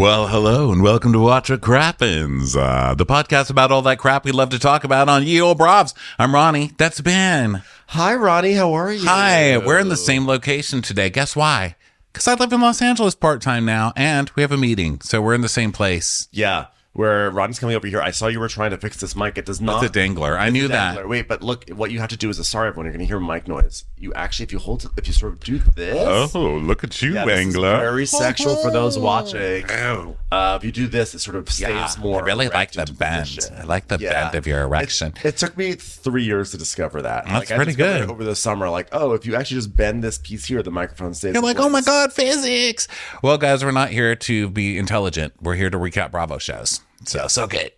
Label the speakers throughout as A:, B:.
A: Well, hello, and welcome to Watch What Crappens, the podcast about all that crap we love to talk about on Ye Old Bravs. I'm Ronnie. That's Ben.
B: Hi, Ronnie. How are you?
A: Hi. We're in the same location today. Guess why? Because I live in Los Angeles part-time now, and we have a meeting, so we're in the same place.
B: Yeah, where Ronnie's coming over here. I saw you were trying to fix this mic. It does not.
A: It's a dangler. I knew that.
B: Wait, but look, what you have to do is, sorry everyone, you're going to hear mic noise. You actually, if you sort of do this.
A: Oh, look at you,
B: this
A: angler.
B: is very sexual for those watching. If you do this, it sort of stays more.
A: I really like the bend.
B: Position.
A: I like the bend of your erection.
B: It took me 3 years to discover that.
A: That's pretty good.
B: Over the summer, if you actually just bend this piece here, the microphone stays.
A: You're like, oh my God, physics. Well, guys, we're not here to be intelligent. We're here to recap Bravo shows. So soak it,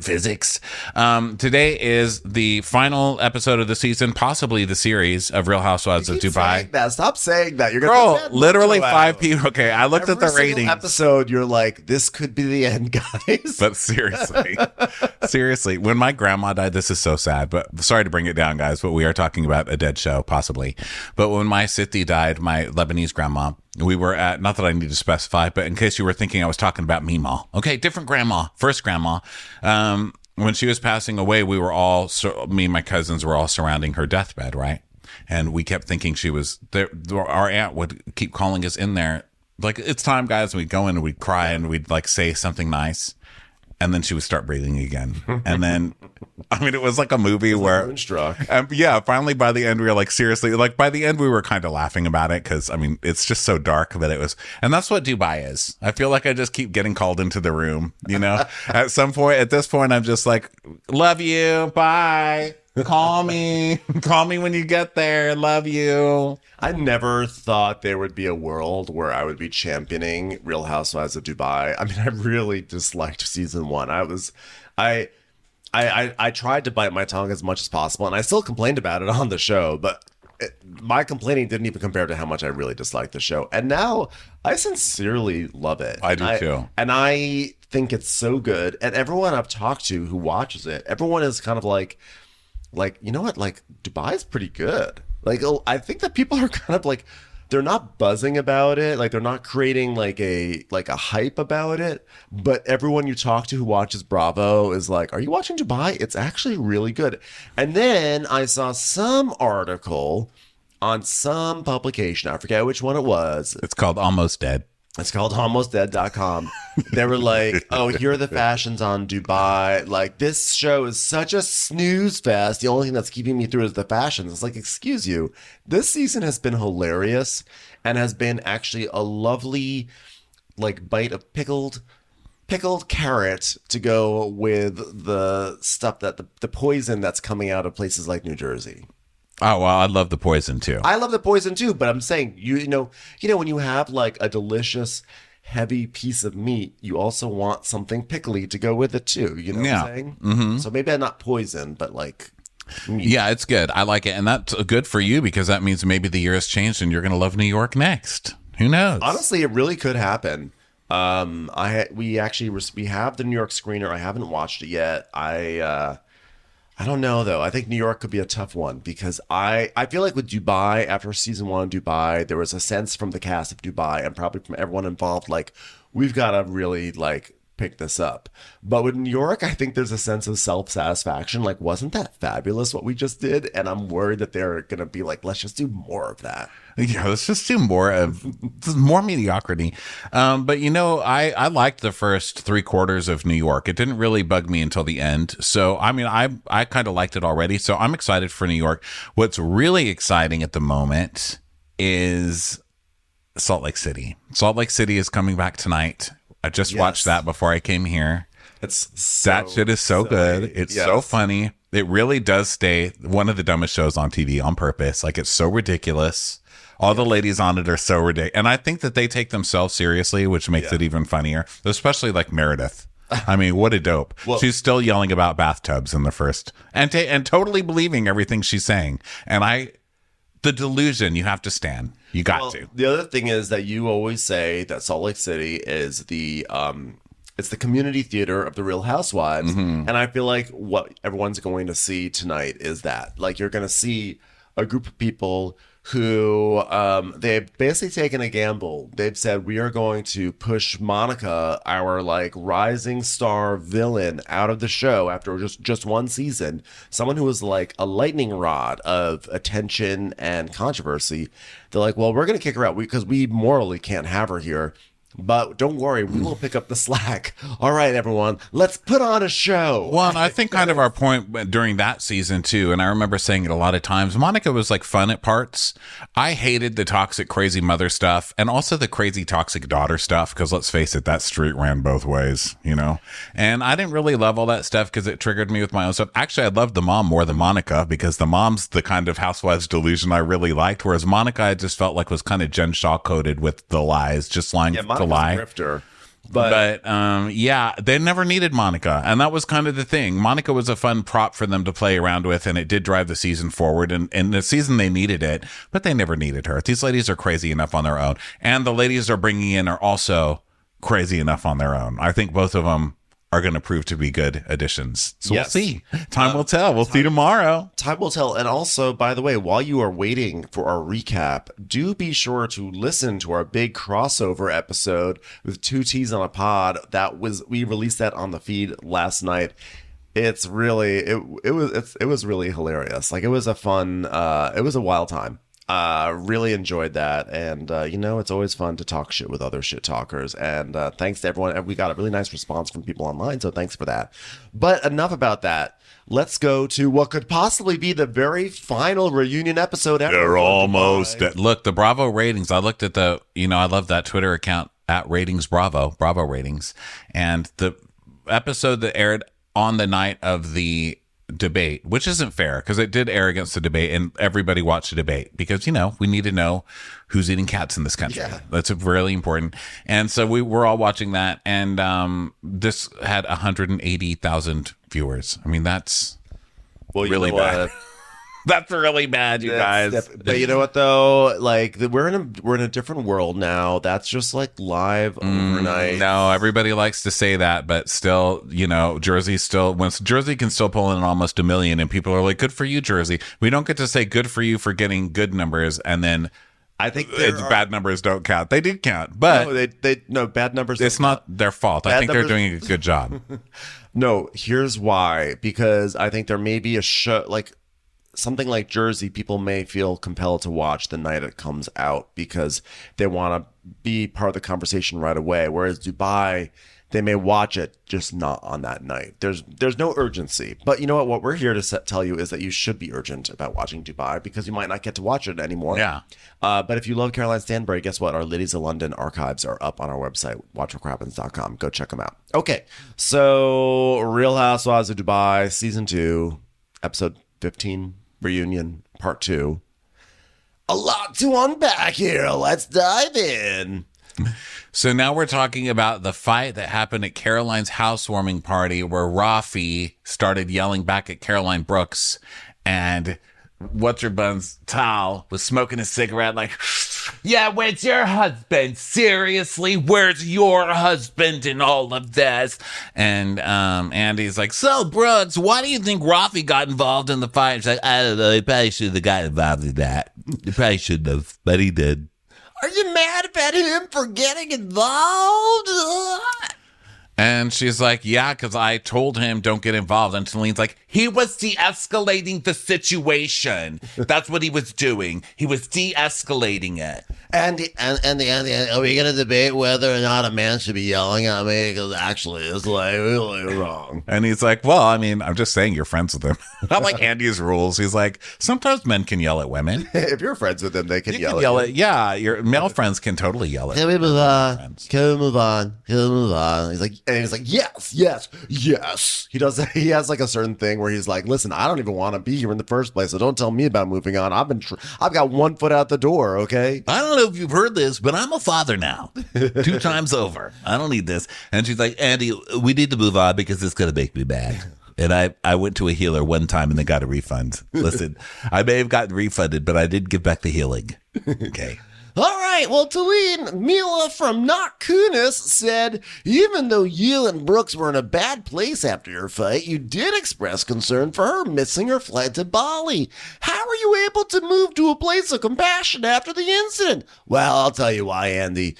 A: physics. Today is the final episode of the season, possibly the series of Real Housewives of Dubai.
B: Stop saying that. You're
A: gonna literally 5 people. Okay, I looked at the ratings.
B: Episode, you're like, this could be the end, guys.
A: But seriously, when my grandma died, this is so sad. But sorry to bring it down, guys. But we are talking about a dead show, possibly. But when my Siti died, my Lebanese grandma. We were at, not that I need to specify, but in case you were thinking I was talking about Mima. Okay, different grandma, first grandma. When she was passing away, we were all, me and my cousins were all surrounding her deathbed, right? And we kept thinking she was there. Our aunt would keep calling us in there. Like, it's time, guys. And we'd go in and we'd cry and we'd like say something nice. And then she would start breathing again. And then, I mean, it was like a movie where,
B: moonstruck.
A: Yeah, finally by the end, we were like, seriously, like by the end, we were kind of laughing about it. Cause I mean, it's just so dark that it was, and that's what Dubai is. I feel like I just keep getting called into the room, you know, at this point, I'm just like, love you. Bye. Call me when you get there. Love you.
B: I never thought there would be a world where I would be championing Real Housewives of Dubai. I mean, I really disliked season 1. I tried to bite my tongue as much as possible, and I still complained about it on the show, but my complaining didn't even compare to how much I really disliked the show. And now I sincerely love it.
A: I do too.
B: And I think it's so good. And everyone I've talked to who watches it, everyone is kind of like, you know what? Like, Dubai is pretty good. Like, I think that people are kind of like, they're not buzzing about it. Like, they're not creating like a hype about it. But everyone you talk to who watches Bravo is like, are you watching Dubai? It's actually really good. And then I saw some article on some publication. I forget which one it was.
A: It's called Almost Dead.
B: It's called almostdead.com. They were like, oh, here are the fashions on Dubai. Like, this show is such a snooze fest. The only thing that's keeping me through is the fashions. It's like, excuse you. This season has been hilarious and has been actually a lovely, like, bite of pickled carrot to go with the stuff that the poison that's coming out of places like New Jersey.
A: Oh, well, I love the poison too.
B: I love the poison too, but I'm saying, you know, when you have like a delicious, heavy piece of meat, you also want something pickly to go with it too. You know what I'm saying? Mm-hmm. So maybe not poison, but like meat.
A: Yeah, it's good. I like it. And that's good for you because that means maybe the year has changed and you're going to love New York next. Who knows?
B: Honestly, it really could happen. We have the New York screener. I haven't watched it yet. I don't know, though. I think New York could be a tough one because I feel like with Dubai, after season 1 of Dubai, there was a sense from the cast of Dubai and probably from everyone involved, like, we've got to really, like, pick this up. But with New York, I think there's a sense of self-satisfaction. Like, wasn't that fabulous what we just did? And I'm worried that they're going to be like, let's just do more of that.
A: Yeah, let's just do more mediocrity. But you know, I liked the first 3/4 of New York. It didn't really bug me until the end. So, I mean, I kind of liked it already. So I'm excited for New York. What's really exciting at the moment is Salt Lake City. Salt Lake City is coming back tonight. I just watched that before I came here. That shit is so good. It's so funny. It really does stay one of the dumbest shows on TV on purpose. Like, it's so ridiculous. All the ladies on it are so ridiculous. And I think that they take themselves seriously, which makes it even funnier, especially like Meredith. I mean, what a dope. Well, she's still yelling about bathtubs in the first and totally believing everything she's saying. And the delusion you have to stand. You got to.
B: The other thing is that you always say that Salt Lake City is it's the community theater of the Real Housewives. Mm-hmm. And I feel like what everyone's going to see tonight is that, like, you're going to see a group of people who they've basically taken a gamble. They've said, we are going to push Monica, our like rising star villain, out of the show after just one season. Someone who was like a lightning rod of attention and controversy. They're like, well, we're going to kick her out because we morally can't have her here. But don't worry, we will pick up the slack. All right, everyone, let's put on a show.
A: Well, and I think kind of our point during that season too, and I remember saying it a lot of times, Monica was like fun at parts. I hated the toxic, crazy mother stuff and also the crazy, toxic daughter stuff because let's face it, that street ran both ways, you know? And I didn't really love all that stuff because it triggered me with my own stuff. Actually, I loved the mom more than Monica because the mom's the kind of housewives delusion I really liked, whereas Monica I just felt like was kind of Jen Shaw coded with the lies, just lying to lie.
B: Grifter.
A: But yeah, they never needed Monica. And that was kind of the thing. Monica was a fun prop for them to play around with, and it did drive the season forward. And in the season, they needed it, but they never needed her. These ladies are crazy enough on their own. And the ladies they're bringing in are also crazy enough on their own. I think both of them are going to prove to be good additions. So
B: yes.
A: We'll see. Time will tell. We'll see tomorrow.
B: Time will tell. And also, by the way, while you are waiting for our recap, do be sure to listen to our big crossover episode with 2 T's on a pod. We released that on the feed last night. It's really it was really hilarious. Like it was a fun it was a wild time. Really enjoyed that, and it's always fun to talk shit with other shit talkers, and thanks to everyone. We got a really nice response from people online, so thanks for that. But enough about that. Let's go to what could possibly be the very final reunion episode ever.
A: They're almost look, the Bravo ratings. I looked at I love that Twitter account at Ratings Bravo Ratings, and the episode that aired on the night of the debate, which isn't fair because it did air against the debate and everybody watched the debate because we need to know who's eating cats in this country. Yeah. That's really important. And so we were all watching that, and this had 180,000 viewers. I mean, that's really bad. That's really bad, you guys.
B: But you know what though? Like we're in a different world now. That's just like live overnight.
A: No, everybody likes to say that, but still, Jersey can still pull in almost 1 million, and people are like, "Good for you, Jersey." We don't get to say "good for you" for getting good numbers, and then
B: I think
A: bad numbers don't count. They did count, but
B: no, bad numbers.
A: It's not their fault. I think they're doing a good job.
B: No, here's why. Because I think there may be a show like. Something like Jersey, people may feel compelled to watch the night it comes out because they want to be part of the conversation right away. Whereas Dubai, they may watch it, just not on that night. There's no urgency. But you know what? What we're here to tell you is that you should be urgent about watching Dubai because you might not get to watch it anymore.
A: Yeah.
B: But if you love Caroline Stanbury, guess what? Our Ladies of London archives are up on our website, watchforcrappens.com. Go check them out. Okay. So Real Housewives of Dubai, Season 2, Episode 15. Reunion Part 2. A lot to unpack here. Let's dive in.
A: So now we're talking about the fight that happened at Caroline's housewarming party where Rafi started yelling back at Caroline Brooks, and What's-Her-Buns Tal was smoking a cigarette like, "Yeah, where's your husband? Seriously, where's your husband in all of this?" And Andy's like, "So, Brooks, why do you think Rafi got involved in the fight?" She's like, "I don't know. He probably should have got involved in that. He probably shouldn't have, but he did."
B: Are you mad about him for getting involved?
A: And she's like, "Yeah, because I told him don't get involved." And Celine's like, "He was de-escalating the situation. That's what he was doing. He was de-escalating it."
B: Andy, are we going to debate whether or not a man should be yelling at me? Because actually, it's like really wrong.
A: And he's like, "Well, I mean, I'm just saying you're friends with him." Not like Andy's rules. He's like, sometimes men can yell at women.
B: If you're friends with them, they can yell at you.
A: Yeah, your male friends can totally yell at you.
B: Can we move on? Can we move on? Can we move on? He's like, yes. He has like a certain thing where he's like, "Listen, I don't even want to be here in the first place, so don't tell me about moving on. I've got 1 foot out the door, okay?"
A: "I don't know if you've heard this, but I'm a father now. 2 times over. I don't need this." And she's like, "Andy, we need to move on because it's going to make me mad." And I went to a healer one time and they got a refund. Listen, I may have gotten refunded, but I did give back the healing. Okay.
B: All right, well, Talene, Mila from Not Kunis said, even though you and Brooks were in a bad place after your fight, you did express concern for her missing her flight to Bali. How were you able to move to a place of compassion after the incident? Well, I'll tell you why, Andy.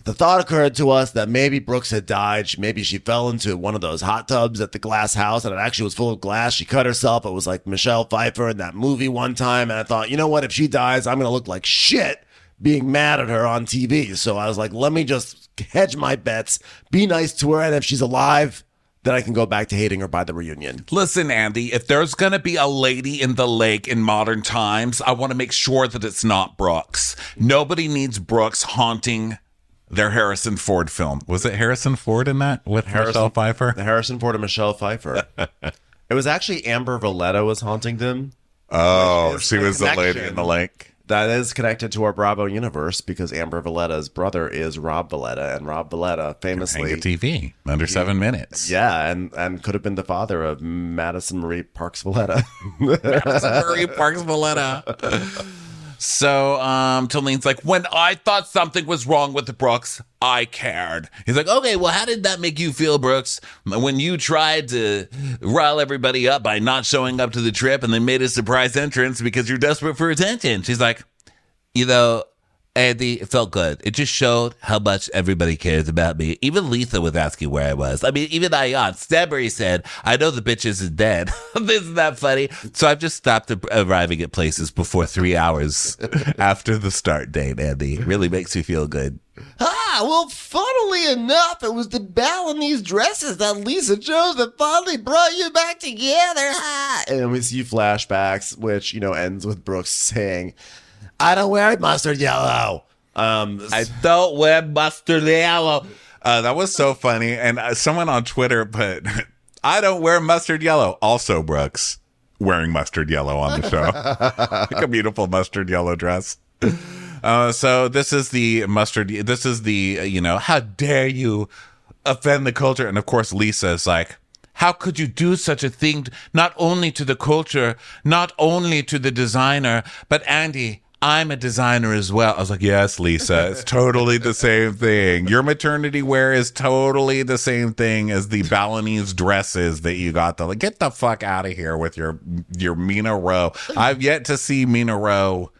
B: The thought occurred to us that maybe Brooks had died. Maybe she fell into one of those hot tubs at the glass house, and it actually was full of glass. She cut herself. It was like Michelle Pfeiffer in that movie one time. And I thought, you know what? If she dies, I'm going to look like shit being mad at her on TV. So I was like, let me just hedge my bets, be nice to her, and if she's alive, then I can go back to hating her by the reunion.
A: Listen, Andy, if there's going to be a lady in the lake in modern times, I want to make sure that it's not Brooks. Nobody needs Brooks haunting their Harrison Ford film. Was it Harrison Ford in that with Michelle Pfeiffer?
B: The Harrison Ford and Michelle Pfeiffer. It was actually Amber Valletta was haunting them.
A: Oh, she was the lady in the lake.
B: That is connected to our Bravo universe because Amber Valletta's brother is Rob Valletta, and Rob Valletta famously
A: hang a TV under 7 minutes.
B: Yeah, and could have been the father of Madison Marie Parks Valletta.
A: Madison Marie Parks Valletta. So Talene's like, when I thought something was wrong with the Brooks, I cared. He's like, okay, well, how did that make you feel, Brooks, when you tried to rile everybody up by not showing up to the trip and then made a surprise entrance because you're desperate for attention? She's like, you know, Andy, it felt good. It just showed how much everybody cares about me. Even Lisa was asking where I was. I mean, even Ayan Stanbury said, I know the bitch isn't dead. Isn't that funny? So I've just stopped arriving at places before 3 hours after the start date, Andy. It really makes me feel good.
B: Well, funnily enough, it was the bell in these dresses that Lisa chose that finally brought you back together. And we see flashbacks, which, ends with Brooks saying, I don't wear mustard yellow.
A: I don't wear mustard yellow. That was so funny. And someone on Twitter put, I don't wear mustard yellow. Also, Brooks wearing mustard yellow on the show. Like a beautiful mustard yellow dress. So this is the mustard. This is the, how dare you offend the culture? And of course, Lisa is like, how could you do such a thing? Not only to the culture, not only to the designer, but Andy, I'm a designer as well. I was like, yes, Lisa, it's totally the same thing. Your maternity wear is totally the same thing as the Balinese dresses that you got. Like, get the fuck out of here with your Mina Rowe. I've yet to see Mina Rowe.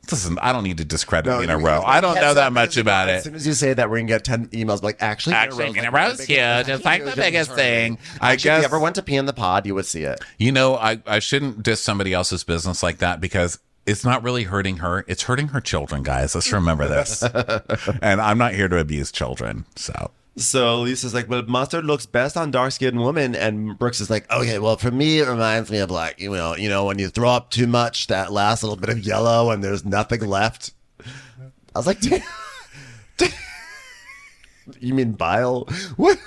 A: Listen, I don't need to discredit Mina Rowe. I don't know that much about it.
B: As soon as you say that, we're going to get 10 emails like, actually,
A: Mina Rowe's huge. It's like the biggest thing.
B: I guess if you ever went to pee in the pod, you would see it.
A: I shouldn't diss somebody else's business like that because it's not really hurting her. It's hurting her children, guys. Let's remember this. And I'm not here to abuse children. So
B: Lisa's like, but mustard looks best on dark-skinned women. And Brooks is like, okay, well, for me, it reminds me of like, when you throw up too much, that last little bit of yellow and there's nothing left. I was like, you mean bile? What?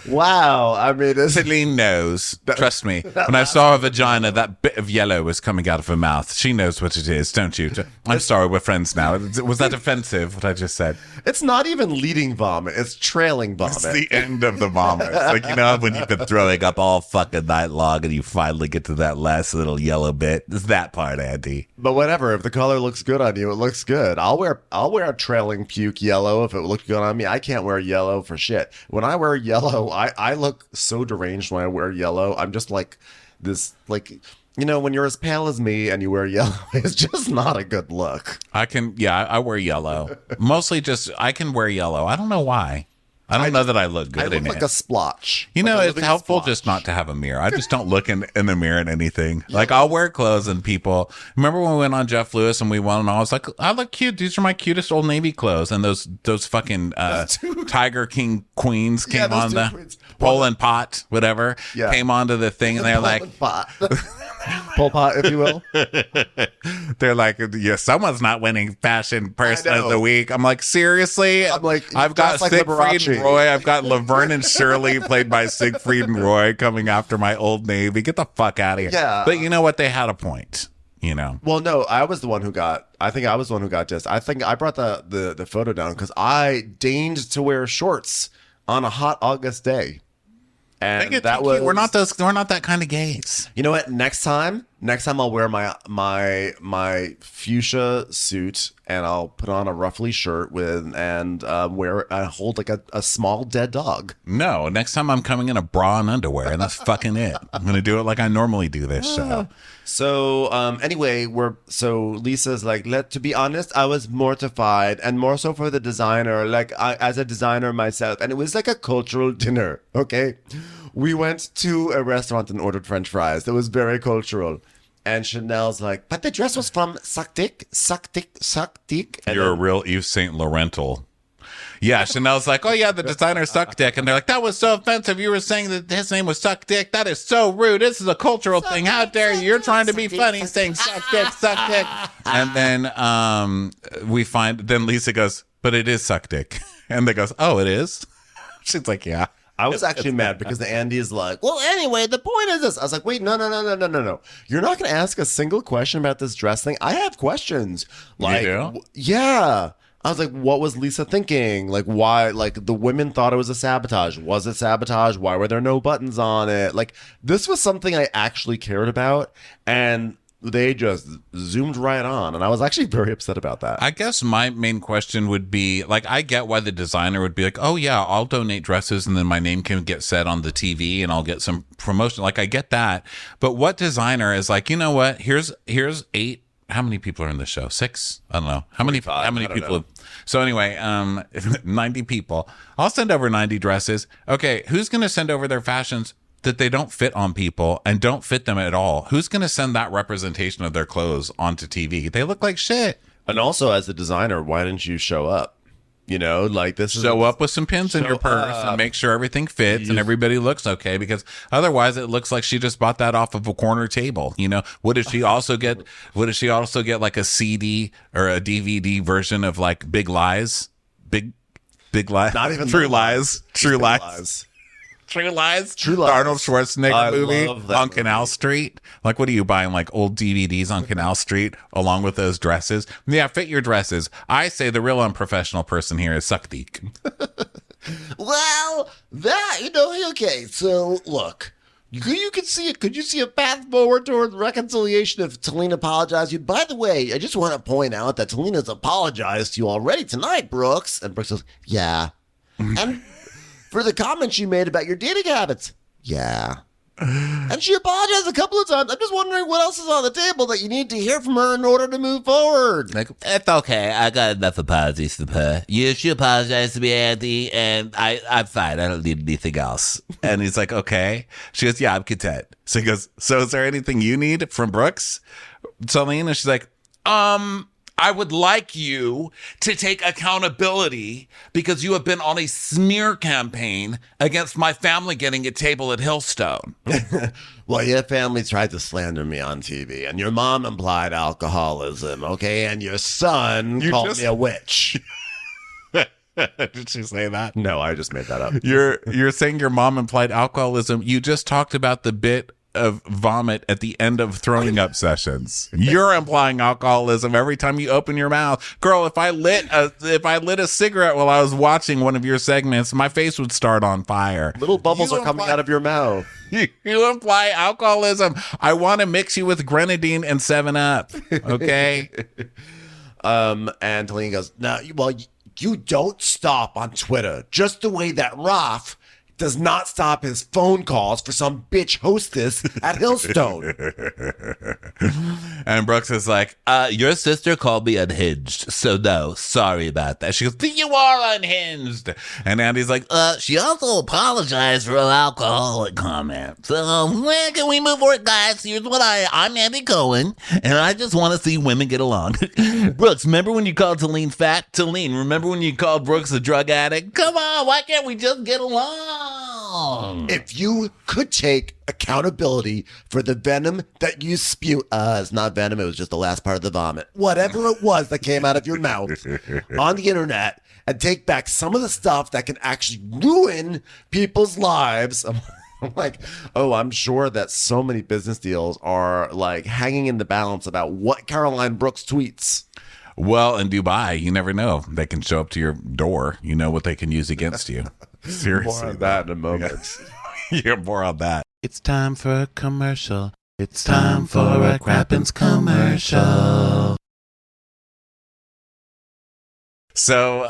B: Wow. I mean,
A: Celine knows. Trust me. When I saw her vagina, that bit of yellow was coming out of her mouth. She knows what it is, don't you? I'm sorry, we're friends now. Was that offensive, what I just said?
B: It's not even leading vomit. It's trailing vomit.
A: It's the end of the vomit. Like, when you've been throwing up all fucking night long and you finally get to that last little yellow bit. It's that part, Andy.
B: But whatever. If the color looks good on you, it looks good. I'll wear a trailing puke yellow if it looked good on me. I can't wear yellow for shit. When I wear yellow, I look so deranged when I wear yellow. I'm just like this, like, when you're as pale as me and you wear yellow, it's just not a good look.
A: I wear yellow. Mostly I can wear yellow. I don't know why. I don't know that I look good in it.
B: I look like a splotch.
A: It's helpful just not to have a mirror. I just don't look in the mirror at anything. Like, I'll wear clothes and people... Remember when we went on Jeff Lewis and we went and I was like, I look cute. These are my cutest Old Navy clothes. And those fucking Tiger King queens came on the... Poland Pot, whatever, came onto the thing and they're like...
B: Pol Pot, if you will.
A: They're like, someone's not winning fashion person of the week. I'm like, seriously?
B: I'm like,
A: I've got Siegfried and Roy. I've got Laverne and Shirley played by Siegfried and Roy coming after my Old Navy. Get the fuck out of here.
B: Yeah.
A: But you know what? They had a point.
B: Well, no, I was the one who got dissed. I think I brought the photo down because I deigned to wear shorts on a hot August day. And that was...
A: We're not that kind of gays.
B: You know what? Next time Next time I'll wear my fuchsia suit and I'll put on a ruffly shirt and hold like a small dead dog.
A: No, next time I'm coming in a bra and underwear, and that's fucking it. I'm gonna do it like I normally do this show.
B: So anyway, Lisa's like, to be honest, I was mortified, and more so for the designer, like as a designer myself, and it was like a cultural dinner. Okay, we went to a restaurant and ordered French fries. It was very cultural. And Chanel's like, but the dress was from Saktik.
A: You're a real Yves Saint Laurental. Yeah, Chanel's like, oh yeah, the designer sucked dick. And they're like, that was so offensive. You were saying that his name was Suck Dick. That is so rude. This is a cultural thing. How dare you? You're trying to be funny saying suck dick, suck dick. And then then Lisa goes, but it is suck dick. And they goes, oh, it is? She's like, yeah.
B: I was actually mad because the Andy is like, well, anyway, the point is this. I was like, wait, no. You're not going to ask a single question about this dress thing? I have questions. Like,
A: you do?
B: Yeah. I was like, what was Lisa thinking? Like, why? Like, the women thought it was a sabotage. Was it sabotage? Why were there no buttons on it? Like, this was something I actually cared about. And they just zoomed right on, and I was actually very upset about that.
A: I guess my main question would be, like, I get why the designer would be like, oh yeah, I'll donate dresses and then my name can get said on the TV and I'll get some promotion. Like, I get that. But what designer is like, you know what? Here's 8. How many people are in the show? 6? I don't know. How many people? So anyway, 90 people. I'll send over 90 dresses. Okay, who's going to send over their fashions that they don't fit on people and don't fit them at all? Who's going to send that representation of their clothes onto TV? They look like shit.
B: And also, as a designer, why didn't you show up? You know, like this is
A: show up with some pins in your purse and make sure everything fits and everybody looks okay, because otherwise it looks like she just bought that off of a corner table. You know, what did she also get? What did she also get? Like a CD or a DVD version of like Big Lies? Big Lies?
B: Not even
A: True Lies. True Lies. True Lies. The Arnold Schwarzenegger movie on Canal Street. Like, what are you buying? Like old DVDs on Canal Street along with those dresses? Yeah, fit your dresses. I say the real unprofessional person here is Suckdeek.
B: Well, okay. So look, you can see it. Could you see a path forward towards reconciliation if Talina apologized to you? By the way, I just want to point out that Talina's apologized to you already tonight, Brooks. And Brooks goes, yeah. And for the comments you made about your dating habits. Yeah. And she apologized a couple of times. I'm just wondering what else is on the table that you need to hear from her in order to move forward.
C: Like, it's okay. I got enough apologies from her. She apologized to me, Andy, and I'm fine. I don't need anything else.
A: And he's like, okay. She goes, yeah, I'm content. So he goes, so is there anything you need from Brooks? Selena, she's like, I would like you to take accountability because you have been on a smear campaign against my family getting a table at Hillstone.
B: Well, your family tried to slander me on TV, and your mom implied alcoholism, okay? And your son called me a witch.
A: Did she say that?
B: No, I just made that up.
A: You're saying your mom implied alcoholism. You just talked about the bit of vomit at the end of throwing up sessions. You're implying alcoholism every time you open your mouth. Girl, if I lit a cigarette while I was watching one of your segments, my face would start on fire.
B: Little bubbles are coming out of your mouth.
A: You imply alcoholism. I want to mix you with grenadine and 7-Up. Okay?
B: And Talina goes, no, well, you don't stop on Twitter. Just the way that Ralph does not stop his phone calls for some bitch hostess at Hillstone.
A: And Brooks is like,
C: your sister called me unhinged, so no, sorry about that.
A: She goes, you are unhinged. And Andy's like,
C: she also apologized for an alcoholic comment. So, where can we move forward, guys? Here's what I'm Andy Cohen, and I just want to see women get along. Brooks, remember when you called Talene fat? Talene, remember when you called Brooks a drug addict? Come on, why can't we just get along?
B: If you could take accountability for the venom that you spew, it's not venom, it was just the last part of the vomit, whatever it was that came out of your mouth on the internet, and take back some of the stuff that can actually ruin people's lives. I'm like, oh, I'm sure that so many business deals are like hanging in the balance about what Caroline Brooks tweets.
A: Well, in Dubai, you never know. They can show up to your door. You know what they can use against you. Seriously.
B: More on that in a moment.
A: Yeah, more on that. It's time for a commercial. It's time for a Crappens commercial. So,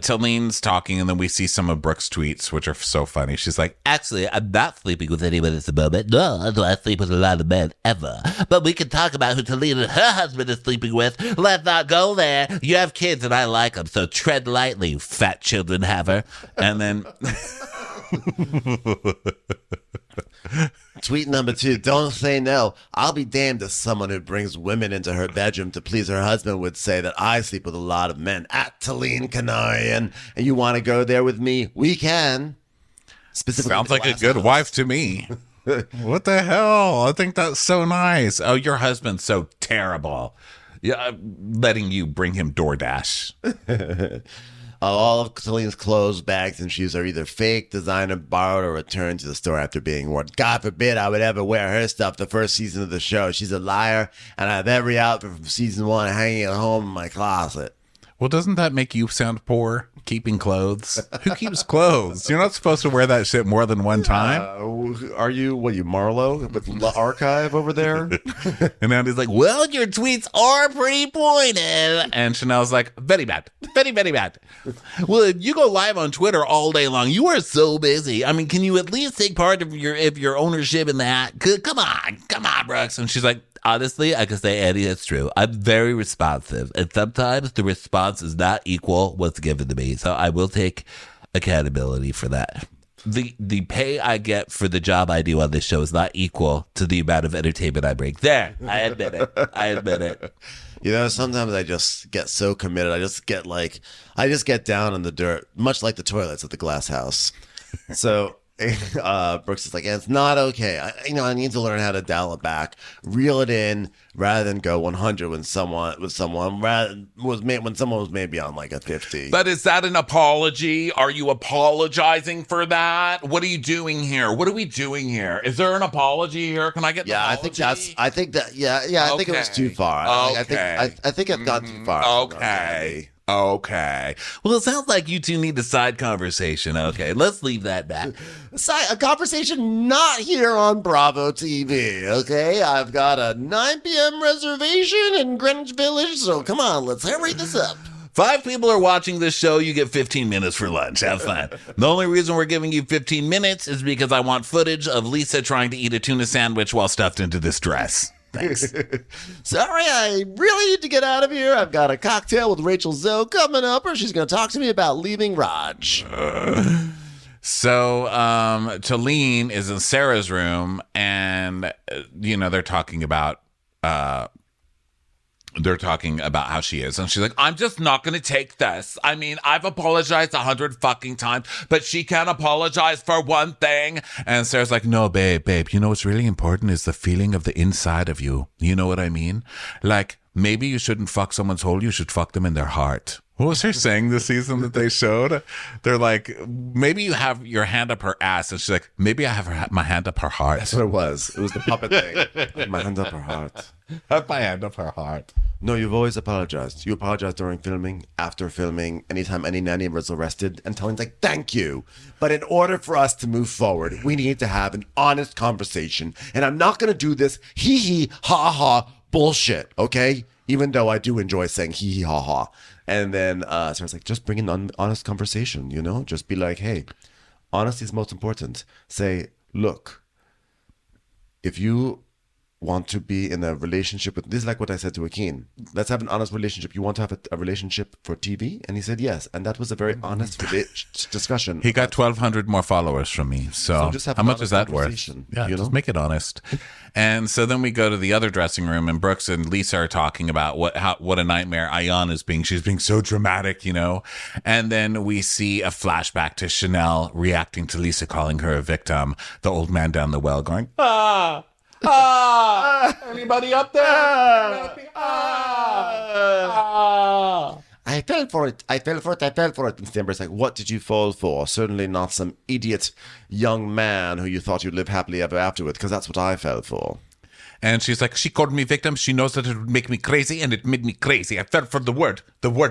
A: Talene's talking, and then we see some of Brooke's tweets, which are so funny. She's like,
C: Actually, I'm not sleeping with anyone at the moment. No, do I sleep with a lot of men ever. But we can talk about who Talene and her husband is sleeping with. Let's not go there. You have kids, and I like them, so tread lightly, you fat children haver.
A: and then...
B: Tweet number 2, don't say no. I'll be damned if someone who brings women into her bedroom to please her husband would say that I sleep with a lot of men. At Talene Canarian. And you want to go there with me? We can. Specifically,
A: sounds like a good wife to me. What the hell? I think that's so nice. Oh, your husband's so terrible. Yeah, letting you bring him DoorDash.
B: All of Talene's clothes, bags, and shoes are either fake, designer, borrowed, or returned to the store after being worn. God forbid I would ever wear her stuff the first season of the show. She's a liar, and I have every outfit from season 1 hanging at home in my closet.
A: Well, doesn't that make you sound poor, keeping clothes? Who keeps clothes? You're not supposed to wear that shit more than one time.
B: Are you, Marlo with the archive over there?
A: And Andy's like, well, your tweets are pretty pointed. And Chanel's like, very bad. Very, very bad.
C: Well, if you go live on Twitter all day long, you are so busy. I mean, can you at least take part of your ownership in that? Come on, Brooks.
A: And she's like,
C: honestly, I can say, Andy, that's true. I'm very responsive. And sometimes the response is not equal what's given to me. So I will take accountability for that. The pay I get for the job I do on this show is not equal to the amount of entertainment I bring. There, I admit it.
B: You know, sometimes I just get so committed. I just get down in the dirt, much like the toilets at the glass house. So Brooks is like, it's not okay. I need to learn how to dial it back, reel it in, rather than go 100 when someone was maybe on like a 50.
A: But is that an apology? Are you apologizing for that? What are you doing here? What are we doing here? Is there an apology here? Can I get?
B: Yeah, I think it was too far.
A: Okay.
B: I think I've gone too far.
A: Okay.
C: Well, it sounds like you two need a side conversation. Okay, let's leave that back.
B: A conversation not here on Bravo TV, okay? I've got a 9 p.m. reservation in Greenwich Village, so come on, let's hurry this up.
C: 5 people are watching this show. You get 15 minutes for lunch. Have fun. The only reason we're giving you 15 minutes is because I want footage of Lisa trying to eat a tuna sandwich while stuffed into this dress. Thanks.
B: Sorry, I really need to get out of here. I've got a cocktail with Rachel Zoe coming up, or she's going to talk to me about leaving Raj.
A: So Talene is in Sarah's room, and they're talking about how she is, and she's like, I'm just not going to take this. I mean, I've apologized 100 fucking times, but she can't apologize for one thing. And Sarah's like, no, babe, you know what's really important is the feeling of the inside of you. You know what I mean? Like, maybe you shouldn't fuck someone's hole, you should fuck them in their heart. What was her saying this season that they showed? They're like, maybe you have your hand up her ass. And she's like, maybe I have my hand up her heart.
B: That's what it was. It was the puppet thing. My hand up her heart.
A: Have my hand up her heart.
B: No, you've always apologized. You apologized during filming, after filming, anytime any nanny was arrested. And Talene's like, thank you. But in order for us to move forward, we need to have an honest conversation. And I'm not going to do this hee-hee, ha-ha bullshit, okay? Even though I do enjoy saying hee-hee, ha-ha. And then Sarah's like, just bring an honest conversation, Just be like, hey, honesty is most important. Say, look, if you want to be in a relationship with, this is like what I said to Akin, let's have an honest relationship. You want to have a relationship for TV? And he said yes. And that was a very honest discussion.
A: He got 1,200 more followers from me. So
B: just have
A: how much is that worth? Yeah, just make it honest. And so then we go to the other dressing room, and Brooks and Lisa are talking about what a nightmare Ayan is being. She's being so dramatic, And then we see a flashback to Chanel reacting to Lisa calling her a victim. The old man down the well going, anybody up there?
B: I fell for it. And Stamber's like, what did you fall for? Certainly not some idiot young man who you thought you'd live happily ever after with, because that's what I fell for.
A: And she's like, she called me victim. She knows that it would make me crazy, and it made me crazy. I fell for the word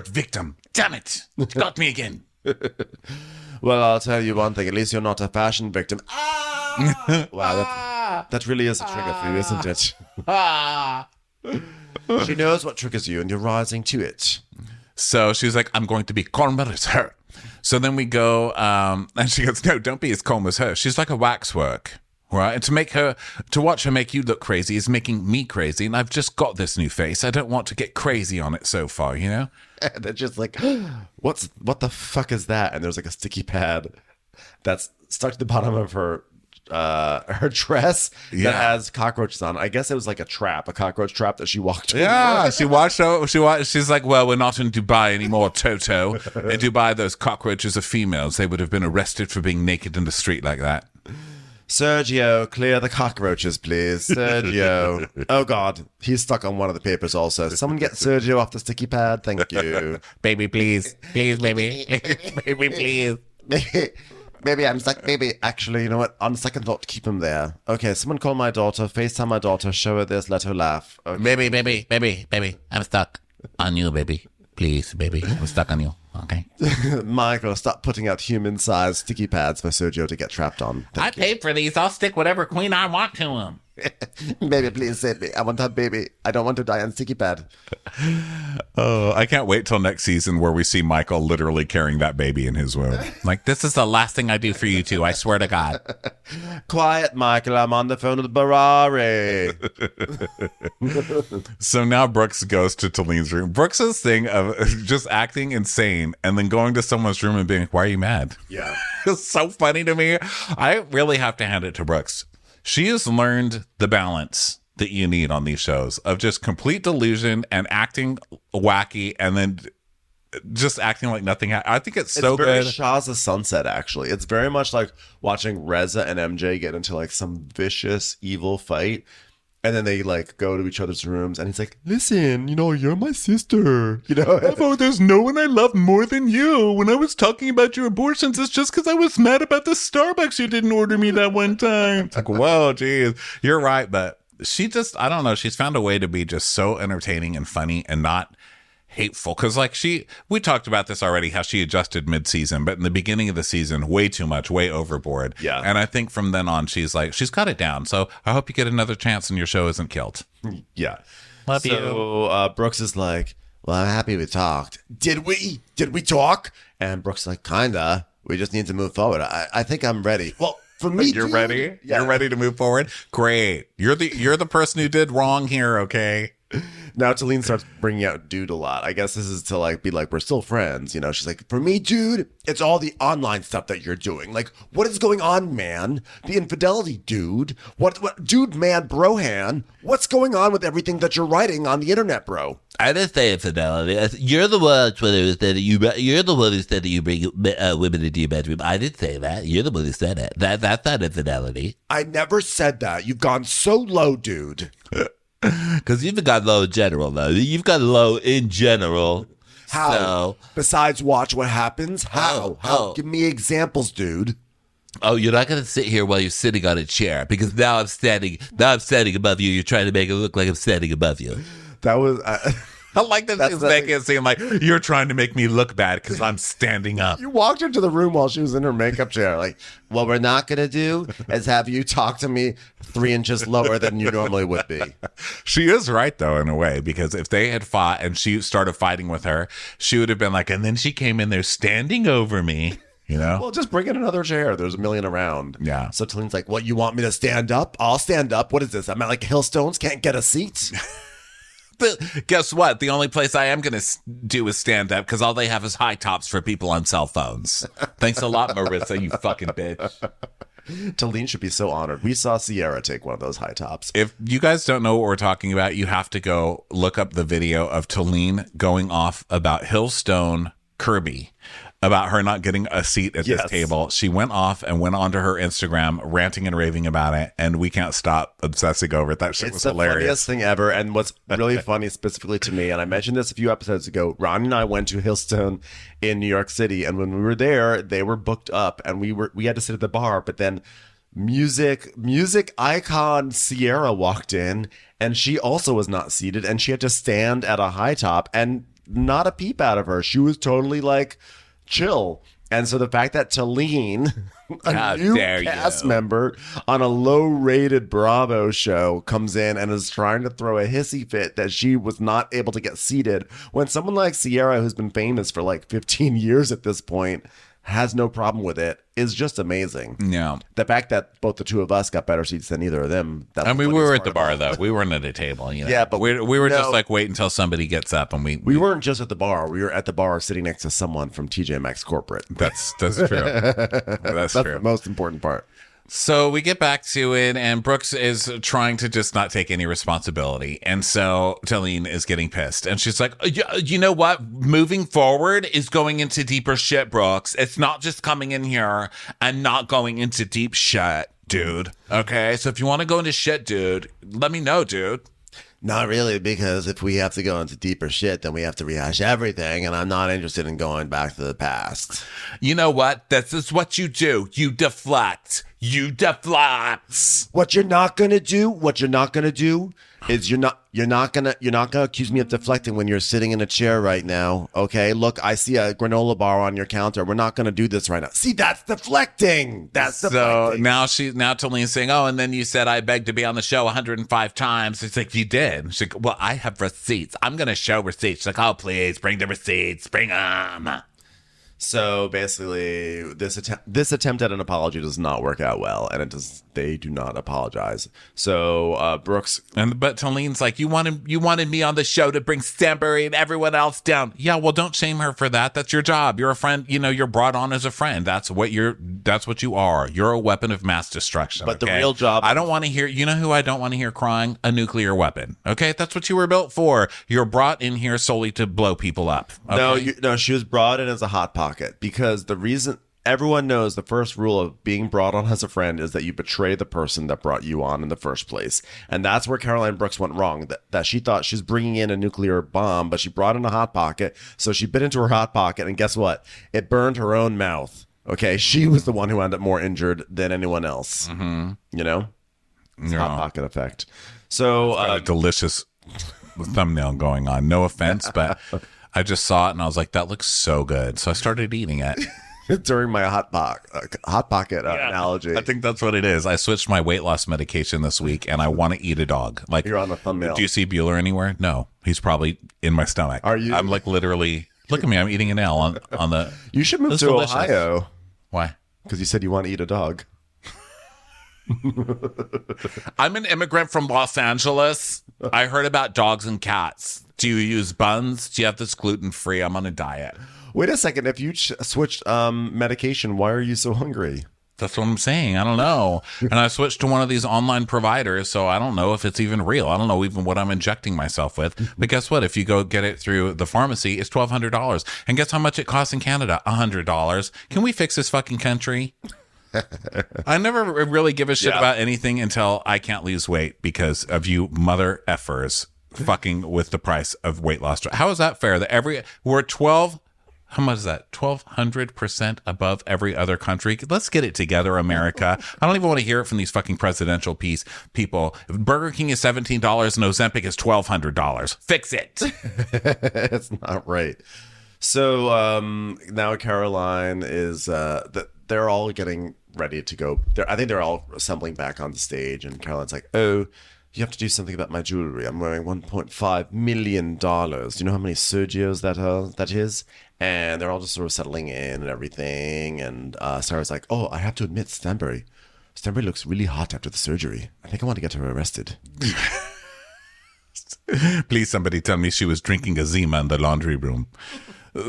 A: victim. Damn it. It got me again.
B: Well, I'll tell you one thing. At least you're not a fashion victim. Wow, That really is a trigger for you, isn't it? She knows what triggers you, and you're rising to it.
A: So she's like, I'm going to be calm as her. So then we go, and she goes, no, don't be as calm as her. She's like a waxwork, right? And to watch her make you look crazy is making me crazy. And I've just got this new face. I don't want to get crazy on it so far, you know?
B: And they're just like, what the fuck is that? And there's like a sticky pad that's stuck to the bottom of her dress that has cockroaches on. I guess it was like a cockroach trap that she walked over.
A: Yeah, she watched. She's like, well, we're not in Dubai anymore, Toto. In Dubai, those cockroaches are females. They would have been arrested for being naked in the street like that.
B: Sergio, clear the cockroaches, please. Sergio. Oh, God. He's stuck on one of the papers also. Someone get Sergio off the sticky pad. Thank you.
A: Baby, please. Please, baby. Baby, please.
B: Baby, I'm stuck. Baby, actually, you know what? On second thought, keep him there. Okay, someone call my daughter. FaceTime my daughter. Show her this. Let her laugh. Okay.
C: Baby. I'm stuck on you, baby. Please, baby. I'm stuck on you. Okay.
B: Michael, stop putting out human-sized sticky pads for Sergio to get trapped on.
C: I paid for these. I'll stick whatever queen I want to him.
B: Baby, please save me. I want that baby. I don't want to die on sticky pad.
A: Oh, I can't wait till next season where we see Michael literally carrying that baby in his womb. Like, this is the last thing I do for you two. I swear to God.
B: Quiet, Michael. I'm on the phone with Barari.
A: So now Brooks goes to Talene's room. Brooks's thing of just acting insane and then going to someone's room and being like, why are you mad?
B: Yeah.
A: It's so funny to me. I really have to hand it to Brooks. She has learned the balance that you need on these shows of just complete delusion and acting wacky and then just acting like nothing. I think it's so
B: very
A: good.
B: Shah's of Sunset, actually. It's very much like watching Reza and MJ get into like some vicious, evil fight. And then they like go to each other's rooms and he's like, listen, you know, you're my sister. You know,
A: Oh, there's no one I love more than you. When I was talking about your abortions, it's just because I was mad about the Starbucks you didn't order me that one time. It's like, whoa, geez, you're right. But she just, I don't know. She's found a way to be just so entertaining and funny and not hateful. Because like we talked about this already, how she adjusted mid-season, but in the beginning of the season, way too much, way overboard.
B: Yeah.
A: And I think from then on, she's got it down. So I hope you get another chance and your show isn't killed.
B: Yeah.
C: Love you.
B: So Brooks is like, well, I'm happy we talked. Did we talk? And Brooks is like, kinda. We just need to move forward. I think I'm ready. Well, for me,
A: You're
B: dude,
A: ready?
B: Yeah.
A: You're ready to move forward? Great. You're the person who did wrong here, okay?
B: Now Talene starts bringing out dude a lot. I guess this is to like be like, we're still friends. You know, she's like, for me, dude, it's all the online stuff that you're doing. Like, what is going on, man? The infidelity, dude. What, dude, man, brohan? What's going on with everything that you're writing on the internet, bro?
C: I didn't say infidelity. You're the one on Twitter who said that you're the one who said that you bring women into your bedroom. I didn't say that. You're the one who said it. That's not infidelity.
B: I never said that. You've gone so low, dude.
C: Because you've got low in general, though. You've got low in general.
B: How?
C: So,
B: Besides watch what happens? How?
C: Oh.
B: Give me examples, dude.
C: oh, you're not going to sit here while you're sitting on a chair because now I'm standing above you. You're trying to make it look like I'm standing above you.
B: That was...
A: I like that she's making it seem like you're trying to make me look bad because I'm standing up.
B: You walked into the room while she was in her makeup chair. Like, what we're not going to do is have you talk to me 3 inches lower than you normally would be.
A: She is right, though, in a way, because if they had fought and she started fighting with her, she would have been like, and then she came in there standing over me, you know?
B: Well, just bring in another chair. There's a million around.
A: Yeah.
B: So Talene's like, what, you want me to stand up? I'll stand up. What is this? I'm at like Hillstones, can't get a seat.
A: But guess what? The only place I am going to do is stand up because all they have is high tops for people on cell phones. Thanks a lot, Marissa, you fucking bitch.
B: Talene should be so honored. We saw Sierra take one of those high tops.
A: If you guys don't know what we're talking about, you have to go look up the video of Talene going off about Hillstone Kirby, about her not getting a seat at this table. She went off and went onto her Instagram ranting and raving about it, and we can't stop obsessing over it. That shit was hilarious.
B: It's the funniest thing ever, and what's really funny specifically to me, and I mentioned this a few episodes ago, Ron and I went to Hillstone in New York City, and when we were there, they were booked up, and we had to sit at the bar, but then music icon Sierra walked in, and she also was not seated, and she had to stand at a high top, and not a peep out of her. She was totally like chill. And so the fact that Talene,
A: How
B: a new
A: dare
B: cast
A: you.
B: member on a low-rated Bravo show, comes in and is trying to throw a hissy fit that she was not able to get seated, when someone like Sierra, who's been famous for like 15 years at this point, has no problem with it, is just amazing.
A: Yeah.
B: The fact that both the two of us got better seats than either of them. That's
A: I
B: the
A: mean, we
B: funniest
A: were at
B: part
A: the
B: of
A: bar,
B: all.
A: though. We weren't at a table. You know?
B: Yeah, but
A: we were just
B: no.
A: like, wait until somebody gets up and
B: We weren't just at the bar. We were at the bar sitting next to someone from TJ Maxx Corporate.
A: That's true. That's
B: That's
A: true.
B: the most important part.
A: So we get back to it, and Brooks is trying to just not take any responsibility. And so Talene is getting pissed. And she's like, you know what? Moving forward is going into deeper shit, Brooks. It's not just coming in here and not going into deep shit, dude. Okay? So if you want to go into shit, dude, let me know, dude.
B: Not really, because if we have to go into deeper shit, then we have to rehash everything, and I'm not interested in going back to the past.
A: You know what? This is what you do. You deflect. You deflect.
B: What you're not gonna do is you're not gonna accuse me of deflecting when you're sitting in a chair right now. Okay, look, I see a granola bar on your counter. We're not gonna do this right now. See, that's deflecting. That's
A: So
B: deflecting.
A: now Talene's saying, oh, and then you said I begged to be on the show 105 times. It's like, you did. She's like, well, I have receipts. I'm going to show receipts. She's like, oh, please, bring the receipts. Bring them.
B: So basically, this attempt at an apology does not work out well, and they do not apologize. So Brooks,
A: But Talene's like, you wanted me on the show to bring Stanbury and everyone else down. Yeah, well, don't shame her for that. That's your job. You're a friend. You know, you're brought on as a friend. That's what you are. You're a weapon of mass destruction.
B: But the
A: okay?
B: real job-
A: I don't want to hear. You know who I don't want to hear crying? A nuclear weapon. Okay, that's what you were built for. You're brought in here solely to blow people up. Okay?
B: no, she was brought in as a hot pocket, because the reason everyone knows the first rule of being brought on as a friend is that you betray the person that brought you on in the first place. And that's where Caroline Brooks went wrong, that she thought she's bringing in a nuclear bomb, but she brought in a hot pocket. So she bit into her hot pocket, and guess what? It burned her own mouth. Okay, she was the one who ended up more injured than anyone else. Mm-hmm. You know? It's hot pocket effect. So
A: a delicious thumbnail going on. No offense, but I just saw it and I was like, that looks so good. So I started eating it.
B: during my hot pocket analogy.
A: I think that's what it is. I switched my weight loss medication this week and I want to eat a dog. Like,
B: You're on the thumbnail.
A: Do you see Bueller anywhere? No, he's probably in my stomach.
B: Are you?
A: I'm like literally, look at me. I'm eating a nail on the.
B: You should move
A: It's
B: to
A: delicious.
B: Ohio,
A: Why?
B: because you said you want to eat a dog.
A: I'm an immigrant from Los Angeles. I heard about dogs and cats. Do you use buns? Do you have this gluten free? I'm on a diet.
B: Wait a second. If you switched medication, why are you so hungry?
A: That's what I'm saying. I don't know. And I switched to one of these online providers, so I don't know if it's even real. I don't know even what I'm injecting myself with. But guess what? If you go get it through the pharmacy, it's $1,200. And guess how much it costs in Canada? $100. Can we fix this fucking country? I never really give a shit about anything until I can't lose weight because of you mother effers fucking with the price of weight loss. How is that fair? That we're 12. How much is that? 1,200% above every other country. Let's get it together, America. I don't even want to hear it from these fucking presidential people. If Burger King is $17 and Ozempic is $1,200. Fix it.
B: It's not right. So now Caroline is they're all getting ready to go. I think they're all assembling back on the stage, and Caroline's like, "Oh, you have to do something about my jewelry. I'm wearing $1.5 million. Do you know how many Sergios that is?" And they're all just sort of settling in and everything. And Sarah's like, "Oh, I have to admit, Stanbury looks really hot after the surgery. I think I want to get her arrested."
A: Please, somebody tell me she was drinking a Zima in the laundry room.